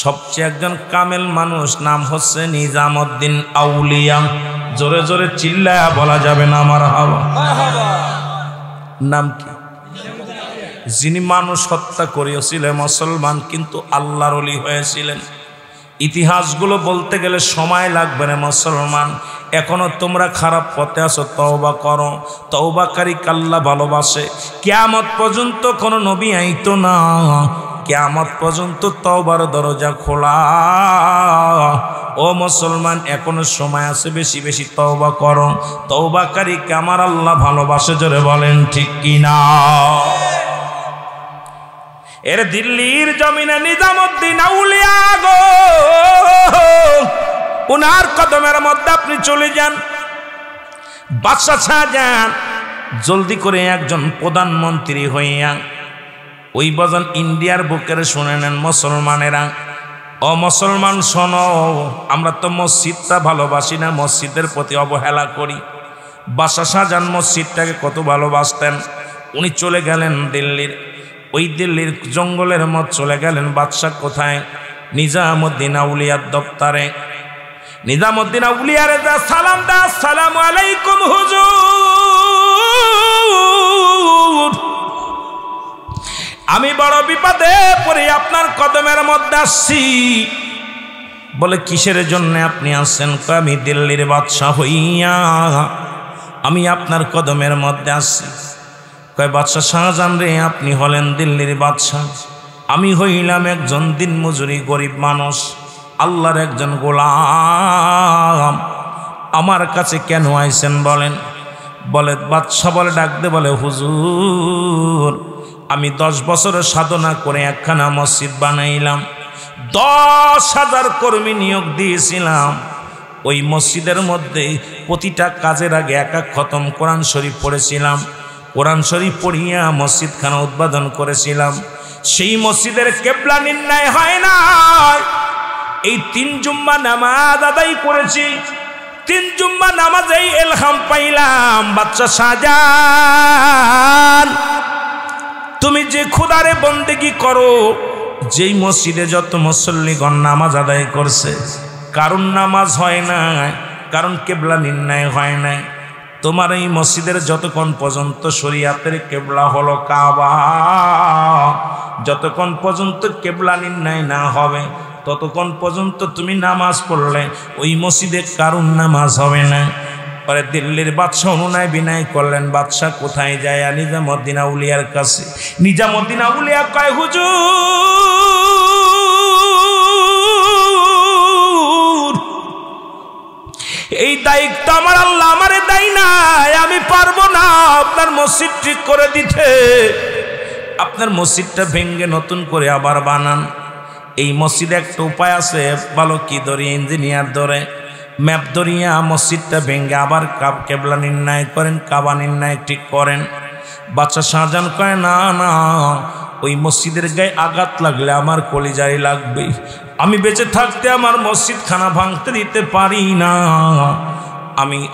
সবচেয়ে একজন কামেল মানুষ, নাম হচ্ছে নিজামউদ্দিন আউলিয়া। জোরে জোরে চিল্লায়া বলা যাবে না মারহাবা। নাম কি? যিনি মানুষ হত্যা করিয়েছিলেন মুসলমান, কিন্তু আল্লাহর ওলি হয়েছিলেন। ইতিহাসগুলো বলতে গেলে সময় লাগবে না মুসলমান। এখনো তোমরা খারাপ পথে আছো, তওবা করো। তওবাকারীকে আল্লাহ ভালোবাসে। কিয়ামত পর্যন্ত কোনো নবী আইতো না, কিয়ামত পর্যন্ত তওবার দরজা খোলা। ও মুসলমান, এখনো সময় আছে, বেশি বেশি তওবা করো। তওবাকারীকে আমার আল্লাহ ভালোবাসে, জোরে বলেন ঠিক কিনা। এর দিল্লির জমিনে নিজামুদ্দিন আউলিয়া গো, উনার কদমের মধ্যে আপনি চলে যান। বাদশাহ শাহজাহান জলদি করে একজন প্রধানমন্ত্রী হইয়া ওই বাজান ইন্ডিয়ার বুকের শুনে নেন মুসলমানেরা। ও মুসলমান শোনো, আমরা তো মসজিদটা ভালোবাসি না, মসজিদের প্রতি অবহেলা করি। বাদশাহ শাহজাহান মসজিদটাকে কত ভালোবাসতেন। উনি চলে গেলেন দিল্লির, ওই দিল্লির জঙ্গলের মধ্যে চলে গেলেন। বাদশাহ কোথায়? নিজামুদ্দিন আউলিয়ার দপ্তরে। নিজামুদ্দিন আউলিয়ারে যা সালাম দা, আসসালামু আলাইকুম হুজুর, আমি বড় বিপদে পড়ে আপনার কদমের মধ্যে আসছি। বলে কিসের জন্য আপনি আসছেন? আমি দিল্লির বাদশাহ হইয়া আমি আপনার কদমের মধ্যে আসছি। কয় বাদশাহ শাহজাহান রে, আপনি হলেন দিল্লির বাদশাহ, আমি হইলাম একজন দিনমজুরি গরিব মানুষ, আল্লাহর একজন গোলাম। আমার কাছে কেন আইছেন বলেন? বলে বাদশাহ বলে ডাক দে, বলে হুজুর, আমি 10 বছরের সাধনা করে একখানা মসজিদ বানাইলাম, 10,000 কর্মী নিয়োগ দিয়েছিলাম। ওই মসজিদের মধ্যে প্রতিটা কাজের আগে এক খতম কোরআন শরীফ পড়েছিলাম। কোরআন শরীফ পড়িয়া মসজিদখানা উদ্বোধন করেছিলাম। সেই মসজিদের কেবলা নির্ণয় হয় না। এই 3 জুম্মা নামাজ আদায় করেছি, 3 জুম্মা নামাজেই ইলহাম পাইলাম, বাদশাহ শাহজাহান তুমি যে খোদারে বন্দেগী করো, যেই মসজিদে যত মুসল্লিগণ নামাজ আদায় করছে, কারণ নামাজ হয় না, কারণ কেবলা নির্ণয় হয় নাই। তোমার এই মসজিদের যতক্ষণ পর্যন্ত শরীয়তের কেবলা হলো কাবা, যতক্ষণ পর্যন্ত কেবলা নির্ণয় না হবে, ততক্ষণ পর্যন্ত তুমি নামাজ পড়লে ওই মসজিদে কারণ নামাজ হবে না। পরে দিল্লির বাদশাহ অনুনয় বিনয় করলেন। বাদশাহ কোথায় যায়? নিজামুদ্দিন আউলিয়ার কাছে। নিজামুদ্দিন আউলিয়া কয়, হুজুর, এই দায়িত্ব আমার আল্লাহ আমারে দেয় নাই, আমি পারবো না আপনার মসজিদ ঠিক করে দিতে। আপনার মসজিদটা ভেঙ্গে নতুন করে আবার বানান। এই মসজিদে একটা উপায় আছে, ভালো কি ধরে, ইঞ্জিনিয়ার ধরে, ম্যাপ ধরিয়া মসজিদটা ভেঙ্গে আবার কেবলা নির্ণয় করেন, কাবা নির্ণয় ঠিক করেন। বাদশাহ শাহজাহান কয়, না না, ওই মসজিদের গায়ে আঘাত লাগলে আমার কলিজায় লাগবে, আমি বেঁচে থাকতে আমার মসজিদ খানা ভাঙতে দিতে পারি না।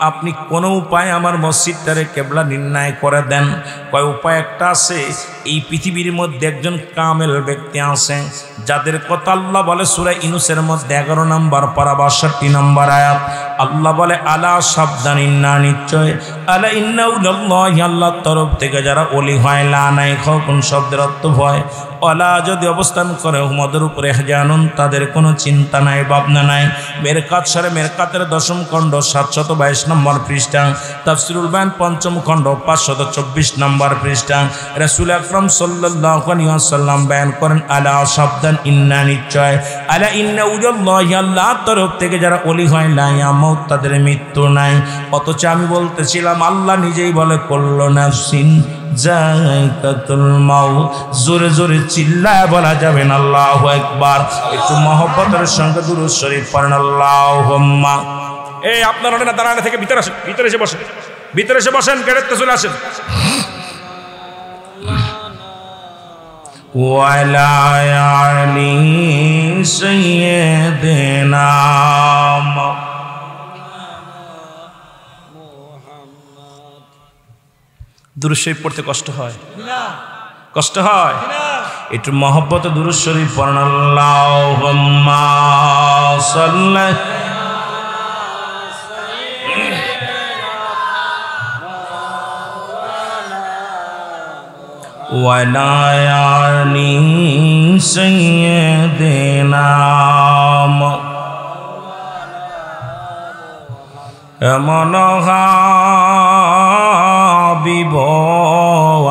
আপনি কোনো উপায় আমার মসজিদটারে কেবলা নির্ণয় করে দেন। কয় উপায় একটা আছে, এই পৃথিবীর মধ্যে একজন কামেল ব্যক্তি আছে, যাদের কথা আল্লাহ বলে সূরা ইউনূসের মধ্যে 11 নম্বর পারা 62 নম্বর আয়াত। আল্লাহ বলে, আলা সাবধান, ইন্না নিশ্চয়, আলা ইন্না উল্লাহি, আল্লাহর তরফ থেকে যারা ওলি হয়, লা নাই খৌফুন শব্দের অর্থ ভয়, ওয়ালা যদি অবস্থান করে হুমদের উপরে জানুন, তাদের কোনো চিন্তা নাই, ভাবনা নাই। মেরকাত সারে মেরকাতের 10ম খণ্ড 722 নম্বর পৃষ্ঠা, তাফসীরুল বায়ান 5ম খণ্ড 524 নম্বর পৃষ্ঠা। রাসূল আকরাম সাল্লাল্লাহু আলাইহি ওয়াসাল্লাম বয়ান করেন, আলা সাবধান, ইন্না নিশ্চয়, আলা ইন্না উল্লাহি, আল্লাহর তরফ থেকে যারা ওলি হয়, লা ইয়ামুত, তাদের মৃত্যু নাই। অথচ আমি বলতেছিলাম আল্লাহ নিজেই বলে, কুল্লু নাফসিন যায়কাতুল মাউত। জোরে জোরে চিল্লায় বলা যাবেন আল্লাহু আকবার। একটু মহব্বতের সঙ্গে দুরূদ শরীফ পড়েন, আল্লাহুম্মা। এই আপনারা না দাঁড়ানো থেকে ভিতরে আসেন, ভিতরে এসে বসেন, ভিতরে এসে বসেন, গেটেতে চলে আসেন। ওয়ালা আলি সাইয়্যিদিনা দুরূদ শরীফ পড়তে কষ্ট হয় না? কষ্ট হয়? একটু মহব্বতে দুরূদ শরীফ পড়েন, আল্লাহুম্মা সাল্লি ওয়ালায়ানি সাইয়্যিদিনা এমন হাবিব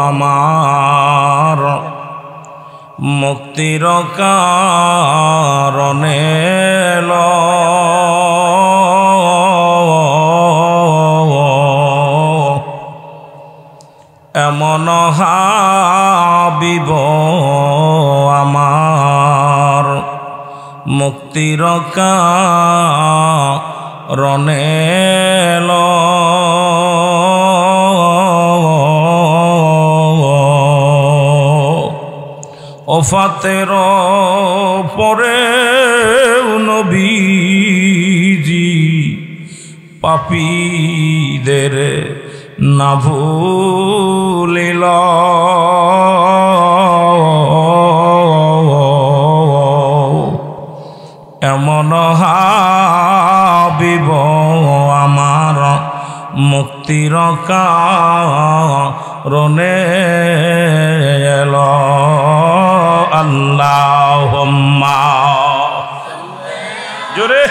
আমার মুক্তির কারণে এমন হাবিব আমার মুক্তির কারণে ওফাতের পরে নবীজি পাপীদের না ভুলিল এমন হাবিব আমার মুক্তির কারণে এলো আল্লাহুম্মা জোরে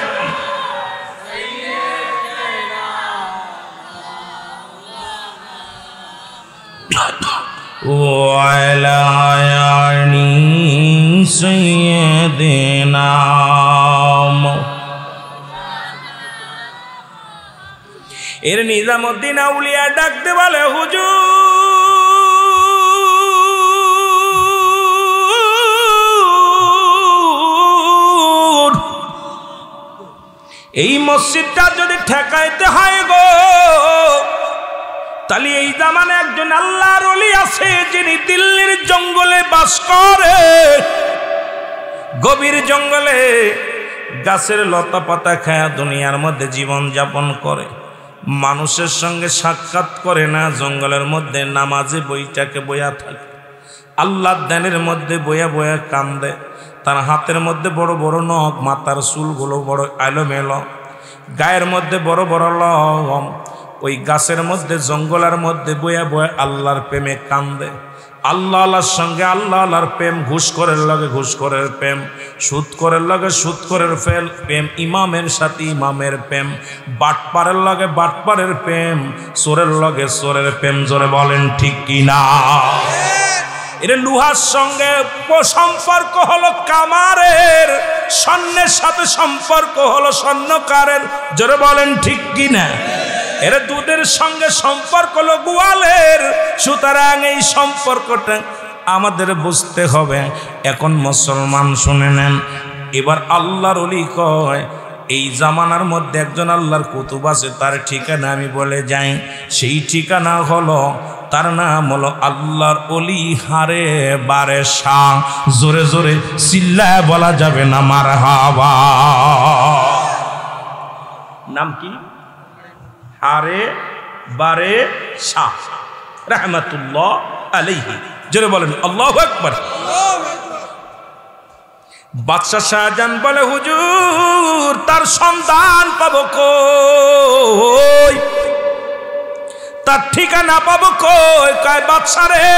ওয়ালা আলি সাইয়্যিদিনা এর নিজামুদ্দিন আউলিয়া ডাকতে বলে হুজুর এই মসজিদটা যদি ঠেকাইতে হয় গো তাহলে এই জামানে একজন আল্লাহর ওলি আছে যিনি দিল্লির জঙ্গলে বাস করে গভীর জঙ্গলে গাছের লতা পাতা খায়া দুনিয়ার মধ্যে জীবন যাপন করে মানুষের সঙ্গে সাক্ষাৎ করে না জঙ্গলের মধ্যে নামাজে বইটাকে বইয়া থাকে আল্লাহর ধ্যানের মধ্যে বইয়া বইয়া কান্দে তার হাতের মধ্যে বড় বড় নখ মাথার চুলগুলো বড় এলোমেলো গায়ের মধ্যে বড় বড় লম ওই গাছের মধ্যে জঙ্গলের মধ্যে বইয়া বইয়া আল্লাহর প্রেমে কান্দে আল্লাহ আল্লাহর সঙ্গে আল্লাহ আল্লাহর প্রেম ঘুষখোরের লগে ঘুষখোরের প্রেম সুদখোরের লগে সুদখোরের প্রেম ইমামের সাথে ইমামের প্রেম বাটপারের লগে বাটপারের প্রেম চোরের লগে চোরের প্রেম জোরে বলেন ঠিক কিনা এর লোহার সঙ্গে সম্পর্ক হলো কামারের স্বর্ণের সাথে সম্পর্ক হলো স্বর্ণকারের জোরে বলেন ঠিক কিনা এর দুধের সঙ্গে সম্পর্ক হলো গোয়ালের সুতরাং এই সম্পর্কটা আমাদের বুঝতে হবে এখন মুসলমান শুনে নেন এবার আল্লাহর ওলি কয় এই জামানার মধ্যে একজন আল্লাহর কুতুব আছে তার ঠিকানা আমি বলে যাই সেই ঠিকানা হলো তার নাম হলো আল্লাহর ওলি হারে বারে শাহ জোরে জোরে চিল্লায় বলা যাবে না মারহাবা নাম কি হারে বারে শাহ রাহমাতুল্লাহ আলাইহি জোরে বলেন আল্লাহু আকবার বাদশাহ শাহজাহান বলে হুজুর তার সন্ধান পাবো কই তার ঠিকানা পাবো কই কয় বাদশা রে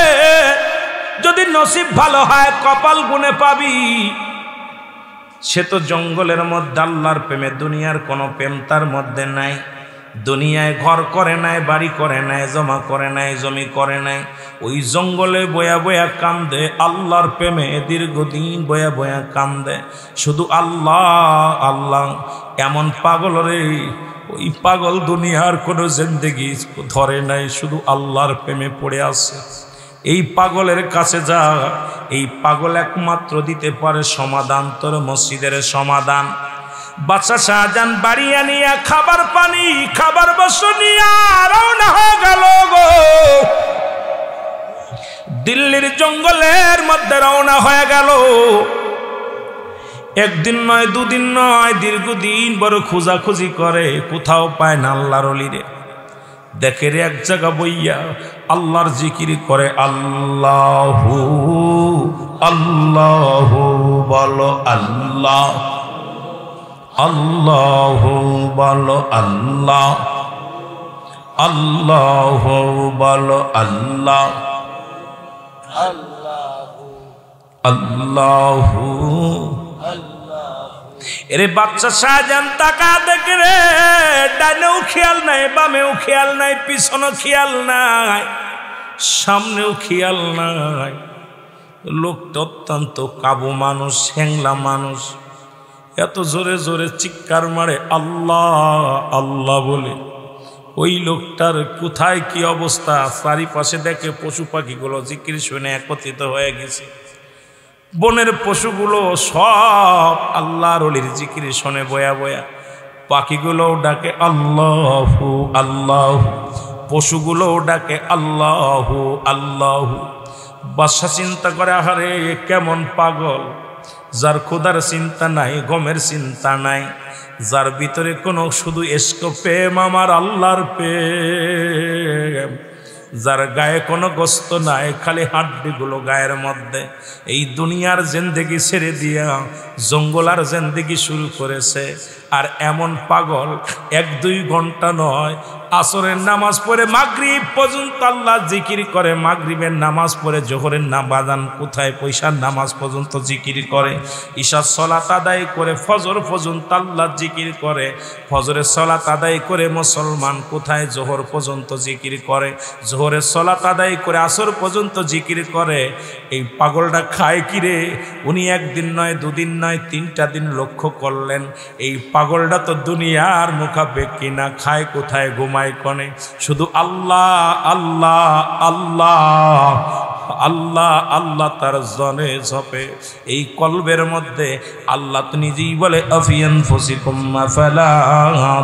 যদি নসিব ভালো হয় কপাল গুনে পাবি সে তো জঙ্গলের মধ্যে আল্লাহর প্রেমে দুনিয়ার কোনো প্রেম তার মধ্যে নাই দুনিয়ায় ঘর করে নাই বাড়ি করে নাই জমা করে নাই জমি করে নাই ওই জঙ্গলে বয়া বয়া কান্দে আল্লাহর প্রেমে দীর্ঘদিন বয়া বয়া কান্দে শুধু আল্লাহ আল্লাহ এমন পাগল রে ওই পাগল দুনিয়ার কোনো জিন্দেগি ধরে নাই শুধু আল্লাহর প্রেমে পড়ে আছে এই পাগলের কাছে যা এই পাগল একমাত্র দিতে পারে সমাধান তোর মসজিদের সমাধান বাদশা শাহজাহান বাড়ি আনিয়া খাবার পানি খাবার বস্তু নিয়া রওনা হয়ে গেল গো দিল্লির জঙ্গলের মধ্যে রওনা হয়ে গেল একদিন নয় দুদিন নয় দীর্ঘদিন বড় খোঁজাখুঁজি করে কোথাও পায় না আল্লাহর ওলিরে দেখে রে এক জায়গা বইয়া আল্লাহর জিকির করে আল্লাহু আল্লাহু বলো আল্লাহ আল্লাহু বলো আল্লাহ আল্লাহু বলো আল্লাহ আল্লাহু এরে বাচ্চা শাহজাহান তাকা দেখে রে, ডানেও খেয়াল নাই, বামেও খেয়াল নাই, পিছনেও খেয়াল নাই, সামনেও খেয়াল নাই। লোকটা অত্যন্ত কাবু মানুষ, হ্যাংলা মানুষ, এত জোরে জোরে চিৎকার মারে আল্লাহ আল্লাহ বলে। ওই লোকটার কোথায় কি অবস্থা, চারিপাশে দেখে পশু পাখিগুলো জিকির শুনে একত্রিত হয়ে গেছে। বনের পশুগুলো সব আল্লাহর ওলির জিকির শুনে বয়া বয়া, পাখিগুলোও ডাকে আল্লাহু আল্লাহু, পশুগুলোও ডাকে আল্লাহু আল্লাহু। বাদশা চিন্তা করে, আহারে কেমন পাগল, যার খোদার চিন্তা নাই, গমের চিন্তা নাই, যার ভিতরে কোনো শুধু এস্ক প্রেম, আমার আল্লাহর প্রেম, যার গায়ে কোনো গোস্ত নাই, খালি হাড্ডিগুলো গায়ের মধ্যে। এই দুনিয়ার জিন্দেগি ছেড়ে দিয়া জঙ্গলার জিন্দেগি শুরু করেছে। আর এমন পাগল 1-2 ঘন্টা নয়, আসরের নামাজ পড়ে মাগরিব পর্যন্ত আল্লাহ জিকির করে, মাগরিবের নামাজ পড়ে জোহরের নামাজান কোথায় পয়সার নামাজ পর্যন্ত জিকির করে, ঈশার সলাত আদায় করে ফজর পর্যন্ত আল্লাহ জিকির করে, ফজরের সলাত আদায় করে মুসলমান কোথায় জোহর পর্যন্ত জিকির করে, জোহরের সলাত আদায় করে আসর পর্যন্ত জিকির করে। এই পাগলটা খায় কিরে? উনি 1 দিন নয়, 2 দিন নয়, 3টা দিন লক্ষ্য করলেন, এই পাগলটা তো দুনিয়ার মুখাপেক কিনা, খায় কোথায়, ঘুমায় কনে, শুধু আল্লাহ আল্লাহ আল্লাহ আল্লাহ আল্লাহ তার জনে ঝপে। এই কলবের মধ্যে আল্লাহ তো নিজেই বলে আফিয়ান ফুসিকুম আফালা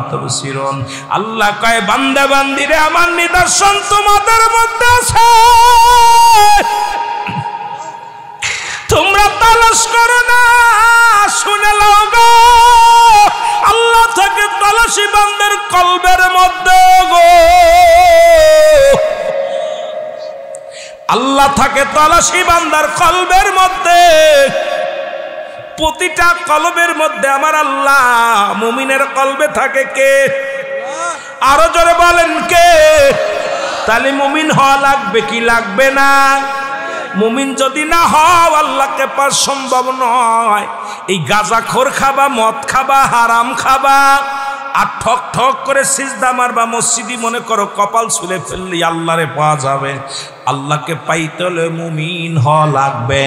তুবসিরুন, আল্লাহ কয় বান্দা বান্দিরে আমার নিদর্শন তোমাদের মধ্যে আছে, তোমরা তালাশ করো না। শুনে লাও গো, আল্লাহ থেকে তালাশি বান্দার কলবের মধ্যে গো, আল্লাহ থাকে তালাশি বান্দার কলবের মধ্যে। প্রতিটা কলবের মধ্যে আমার আল্লাহ। মুমিনের কলবে থাকে কে? আরো জোরে বলেন কে? তাহলে মুমিন হওয়া লাগবে কি লাগবে না? মুমিন যদি না হও আল্লাহকে পাওয়া সম্ভব নয়। এই গাঁজাখোর খাবা, মদ খাবা, হারাম খাবা, আর ঠক ঠক করে সিজদা মারবা, মসজিদি মনে করো কপাল ছুলে ফেললি আল্লাহরে পাওয়া যাবে। আল্লাহকে পাইতে হলে মুমিন হওয়া লাগবে।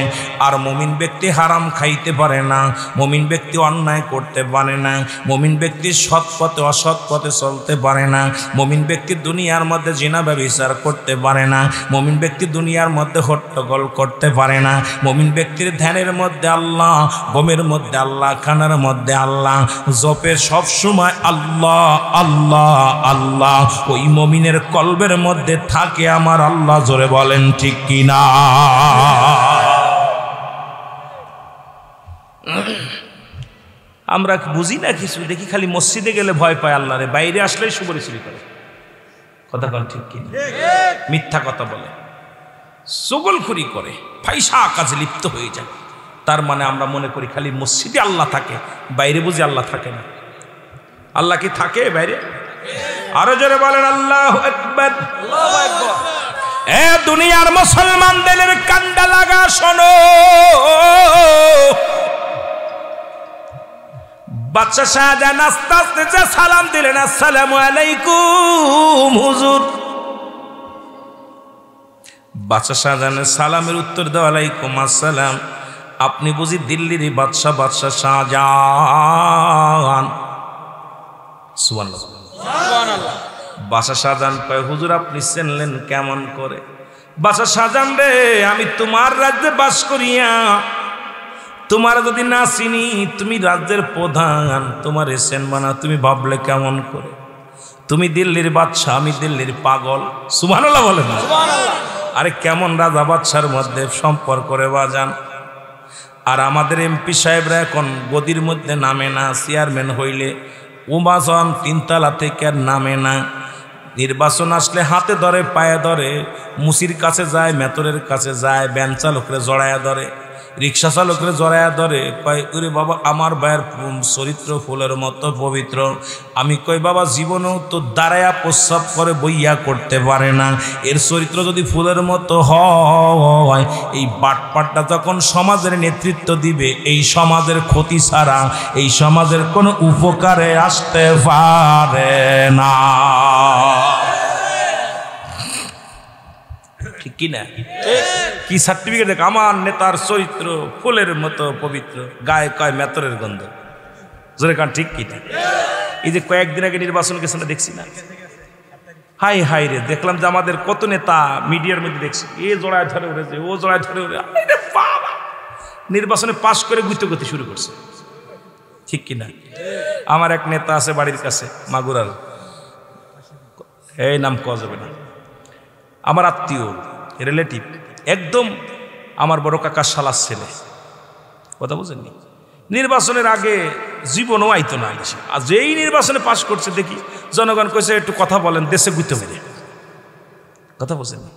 আর মুমিন ব্যক্তি হারাম খাইতে পারে না, মুমিন ব্যক্তি অন্যায় করতে পারে না, মুমিন ব্যক্তি সৎ পথে অসৎ পথে চলতে পারে না, মুমিন ব্যক্তি দুনিয়ার মধ্যে জিনা ব্যভিচার করতে পারে না, মুমিন ব্যক্তি দুনিয়ার মধ্যে হট্টগোল করতে পারে না। মুমিন ব্যক্তির ধ্যানের মধ্যে আল্লাহ, গমের মধ্যে আল্লাহ, খানার মধ্যে আল্লাহ, জপে সব সময় আল্লাহ আল্লাহ আল্লাহ। ওই মুমিনের কলবের মধ্যে থাকে আমার আল্লাহ। জোরে বলেন ঠিক কিনা? আমরা বুঝি না কিছু, দেখি খালি মসজিদে গেলে ভয় পায় আল্লাহরে, বাইরে আসলেই সুবরি চুরি করে। কথা বল ঠিক কিনা? মিথ্যা কথা বলে, চগলখুরি করে, ফাইসা কাজে লিপ্ত হয়ে যায়। তার মানে আমরা মনে করি খালি মসজিদে আল্লাহ থাকে, বাইরে বুঝি আল্লাহ থাকে না। আল্লাহ কি থাকে বাইরে? আরো জোরে বলেন আল্লাহু আকবার। আল্লাহু আকবার। এ দুনিয়ার মুসলমানদের কান্ডা লাগা শোনো। বাদশা শাহজাহান আস্তে আস্তে যে সালাম দিলেন, আসসালামু আলাইকুম হুজুর। বাদশা শাহজাহানের সালামের উত্তর দেওয়া, আলাইকুম আসসালাম। আপনি বুঝি দিল্লির বাদশাহ, বাদশা শাহজাহান? সুবহানাল্লাহ। বাদশা শাহজাহান কয়, হুজুর আপনি চিনলেন কেমন করে? বাদশা শাহজাহান রে, আমি তোমার রাজ্যে বাস করিয়া তোমার যদি না চিনি, তুমি রাজ্যের প্রধান, তোমার চিনবা না, তুমি ভাবলে কেমন করে? তুমি দিল্লির বাদশাহ, আমি দিল্লির পাগল। সুবহানাল্লাহ বলেন। আরে কেমন রাজা বাদশার মধ্যে সম্পর্ক রে বাজান। আর আমাদের এমপি সাহেবরা এখন গদির মধ্যে নামে না, চেয়ারম্যান হইলে উমাজন 3 তলা থেকে আর নামে না। নির্বাচন আসলে হাতে ধরে, পায়ে ধরে, মুসির কাছে যায়, মেতরের কাছে যায়, ব্যান চালকরে জড়ায়া ধরে। রিক্সা চালকরে জড়ায়া ধরে কয় ওরে বাবা আমার ভাইয়ের চরিত্র ফুলের মতো পবিত্র। আমি কই বাবা জীবনেও তো দাঁড়ায়া প্রস্রাব করে বইয়া করতে পারে না, এর চরিত্র যদি ফুলের মতো হয় এই বাটপাটটা যখন সমাজের নেতৃত্ব দিবে এই সমাজের ক্ষতি ছাড়া এই সমাজের কোনো উপকারে আসতে পারে না। ঠিক কি না? কি সার্টিফিকেট দেখ আমার নেতার চরিত্র ফুলের মতো পবিত্র, গায়ে কয় মেতরের গন্ধ। জোরে কান ঠিক কি? এই যে কয়েকদিন আগে নির্বাচন গেছে না, দেখছি না? হাই হাই রে, দেখলাম যে আমাদের কত নেতা মিডিয়ার মধ্যে দেখছি এ জোড়ায় ধরে উঠেছে, ও জোড়ায় ধরে উঠে নির্বাচনে পাশ করে গুতে গুতে শুরু করছে। ঠিক কিনা? আমার এক নেতা আছে বাড়ির কাছে মাগুরার, এই নাম কওয়া যাবে না, আমার আত্মীয় রিলেটিভ, একদম আমার বড় কাকার শালার ছেলে, কথা বুঝেননি? নির্বাচনের আগে জীবনও আইতো না দেশে, আর যেই নির্বাচনে পাশ করছে দেখি জনগণ কইছে একটু কথা বলেন, দেশে গুইতে মেরে। কথা বুঝেননি?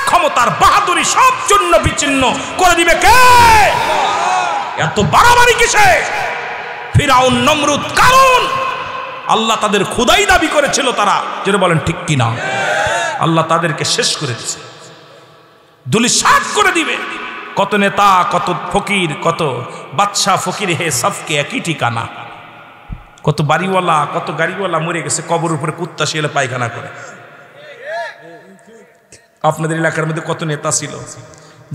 ক্ষমতার বাহাদুরি সব জন্য বিচ্ছিন্ন করে দিবে কে? এত বাড়াবাড়ি কিসে? ফিরাউন নমরুদ, কারণ আল্লাহ তাদের খোদাই দাবি করেছিল, তারা যেটা বলেন ঠিক কিনা, আল্লাহ তাদেরকে শেষ করে দিয়েছে, ধূলিসাৎ করে দিবে। কত নেতা, কত ফকির, কত বাদশা ফকির হে সবকে একই ঠিকানা। কত বাড়িওয়ালা, কত গাড়িওয়ালা মরে গেছে, কবর উপরে কুত্তা শিয়ালে পায়খানা করে। আপনাদের এলাকার মধ্যে কত নেতা ছিল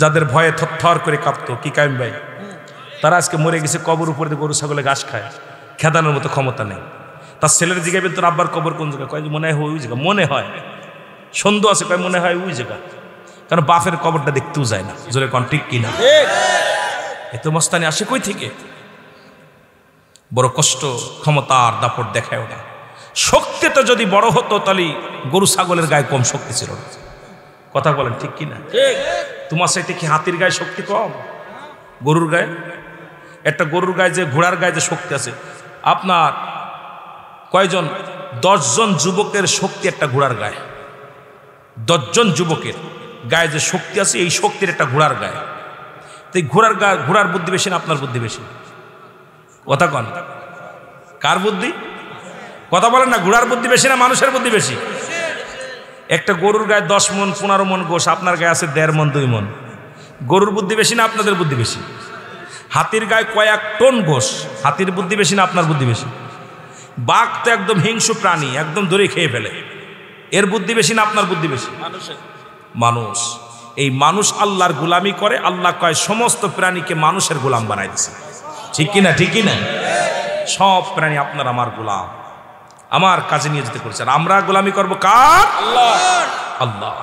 যাদের ভয়ে থরথর করে কাঁপতো, কি কায়েম ভাই? তারা আজকে মরে গেছে, কবর উপরে গরু ছাগলে ঘাস খায়, খেদানোর মতো ক্ষমতা নেই। তার ছেলের জিগাবেন তোর আব্বার কবর কোন জায়গা? কয় মনে হয় ওই জায়গা, মনে হয় সন্দেহ আছে, কয় মনে হয় ওই জায়গা, কারণ বাপের কবরটা দেখতেও যায় না। জোরে কন ঠিক কিনা? এত মস্তানি আসে কই থেকে? বড় কষ্ট, ক্ষমতার দাপট দেখায় ওটা। শক্তি তো যদি বড় হতো তাহলে গরু ছাগলের গায়ে কম শক্তি ছিল না। কথা বলেন ঠিক কিনা? তোমার সাথে কি হাতির গায়ে শক্তি কম? গরুর গায়ে, একটা গরুর গায়ে যে ঘোড়ার গায়ে যে শক্তি আছে, আপনার কয়জন? 10 জন যুবকের শক্তি একটা ঘোড়ার গায়ে। 10 জন যুবকের গায়ে যে শক্তি আছে এই শক্তির একটা ঘোড়ার গায়ে। তো এই ঘোড়ার গায়ে, ঘোড়ার বুদ্ধি বেশি না আপনার বুদ্ধি বেশি? কথা কন, কার বুদ্ধি? কথা বলেন না, ঘোড়ার বুদ্ধি বেশি না মানুষের বুদ্ধি বেশি? একটা গরুর গায়ে 10 মন 15 মন গোশ, আপনার গায়ে আছে 1.5 মন 2 মন। গরুর বুদ্ধি বেশি না আপনাদের বুদ্ধি বেশি? হাতির গায়ে কয়েক টন গোশ, হাতির বুদ্ধি বেশি না আপনার বুদ্ধি বেশি? বাঘ তো একদম হিংস্র প্রাণী, একদম ধরে খেয়ে ফেলে, এর বুদ্ধি বেশি না আপনার বুদ্ধি বেশি? মানুষ। এই মানুষ আল্লাহর গোলামি করে, আল্লাহ কয় সমস্ত প্রাণীকে মানুষের গোলাম বানাই দিছে। ঠিক কিনা? ঠিকই না? সব প্রাণী আপনার আমার গোলাম, আমার কাজে নিয়ে যেতে করেছে। আর আমরা গোলামি করবো কার? আল্লাহ।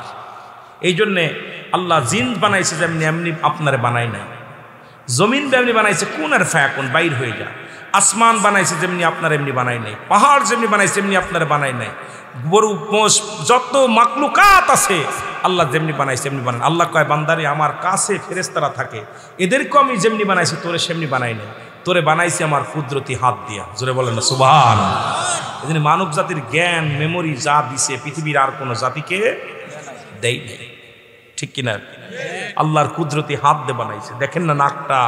এই জন্যে আল্লাহ জিন বানাইছে যেমনি এমনি আপনারে বানাই নাই। জমিন যেমনি বানাইছে কোন আর ফায়াকুন, বাইর হয়ে যায়। আসমান বানাইছে যেমনি আপনার এমনি বানাই নাই। পাহাড় যেমনি বানাইছে এমনি আপনার বানাই নাই। গরু মোষ যত মাকলুকাত আছে আল্লাহ যেমনি বানাইছে এমনি বানাই। আল্লাহ কয় বান্দারে আমার কাছে ফেরেশতারা থাকে, এদেরকেও আমি যেমনি বানাইছি তোরে সেমনি বানাই নাই, তোরে বানাইছি আমার কুদরতি হাত দিয়া। জোরে বলেন না সুবহানাল্লাহ। এই জন্য মানব জাতির জ্ঞান মেমোরি যা দিছে পৃথিবীর আর কোনো জাতিকে দেয় নাই। ঠিক কিনা? আল্লাহর কুদরতি হাত দিয়ে বানাইছে। দেখেন না নাকটা,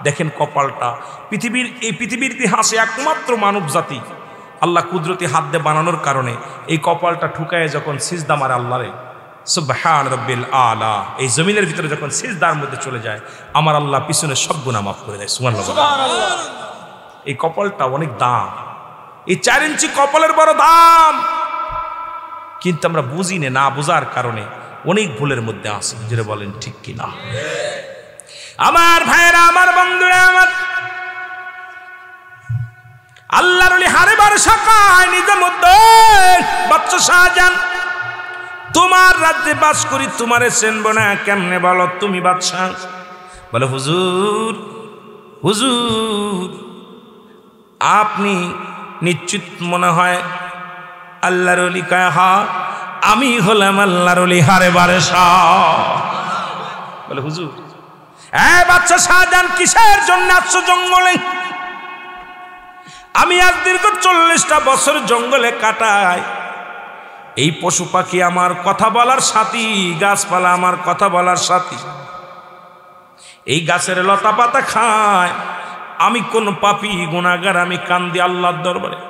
দেখেন কপালটা। পৃথিবীর এই পৃথিবীর ইতিহাসে একমাত্র মানব জাতি আল্লাহ কুদরতি হাত দিয়ে বানানোর কারণে এই কপালটা ঠুকায় যখন সিজদা মারে আল্লাহরে সুবহান রাব্বিল আলা, এই জমিনের ভিতরে যখন সিজদার মধ্যে চলে যায় আমার আল্লাহ পিছনে সব গুনাহ মাফ করে দেয়। সুবহানাল্লাহ। এই কপালটা অনেক দাম, এই 4 ইঞ্চি কপালের বড় দাম, কিন্তু আমরা বুঝি না, বোঝার কারণে অনেক ভুলের মধ্যে আছে। যেটা বলেন ঠিক কিনা? আমার ভাইয়েরা, আমার বন্ধুরা, আমার আল্লাহর ওলি হারে ভরসা পায় নিজের মধ্যে। বাচ্চা শাহজাহান, তোমার রাজ্যে বাস করি, তোমারে চেনব না কেমনে বলো? তুমি বাদশা। বলে হুজুর, হুজুর আপনি নিশ্চিত মনে হয় আল্লাহর ওলি? কয় হ্যাঁ, আমি হলাম আল্লাহর ওলি হারে ভরসা। বলে হুজুর বাচ্চা শাহজাহান কিসের জন্য আসছো জঙ্গলে? আমি আজ দীর্ঘ 40টা বছর জঙ্গলে কাটাই। এই পশু পাখি আমার কথা বলার সাথী, গাছপালা আমার কথা বলার সাথী। এই গাছের লতা পাতা খায়। আমি কোন পাপী গুনাহগার, আমি কান্দি আল্লাহর দরবারে।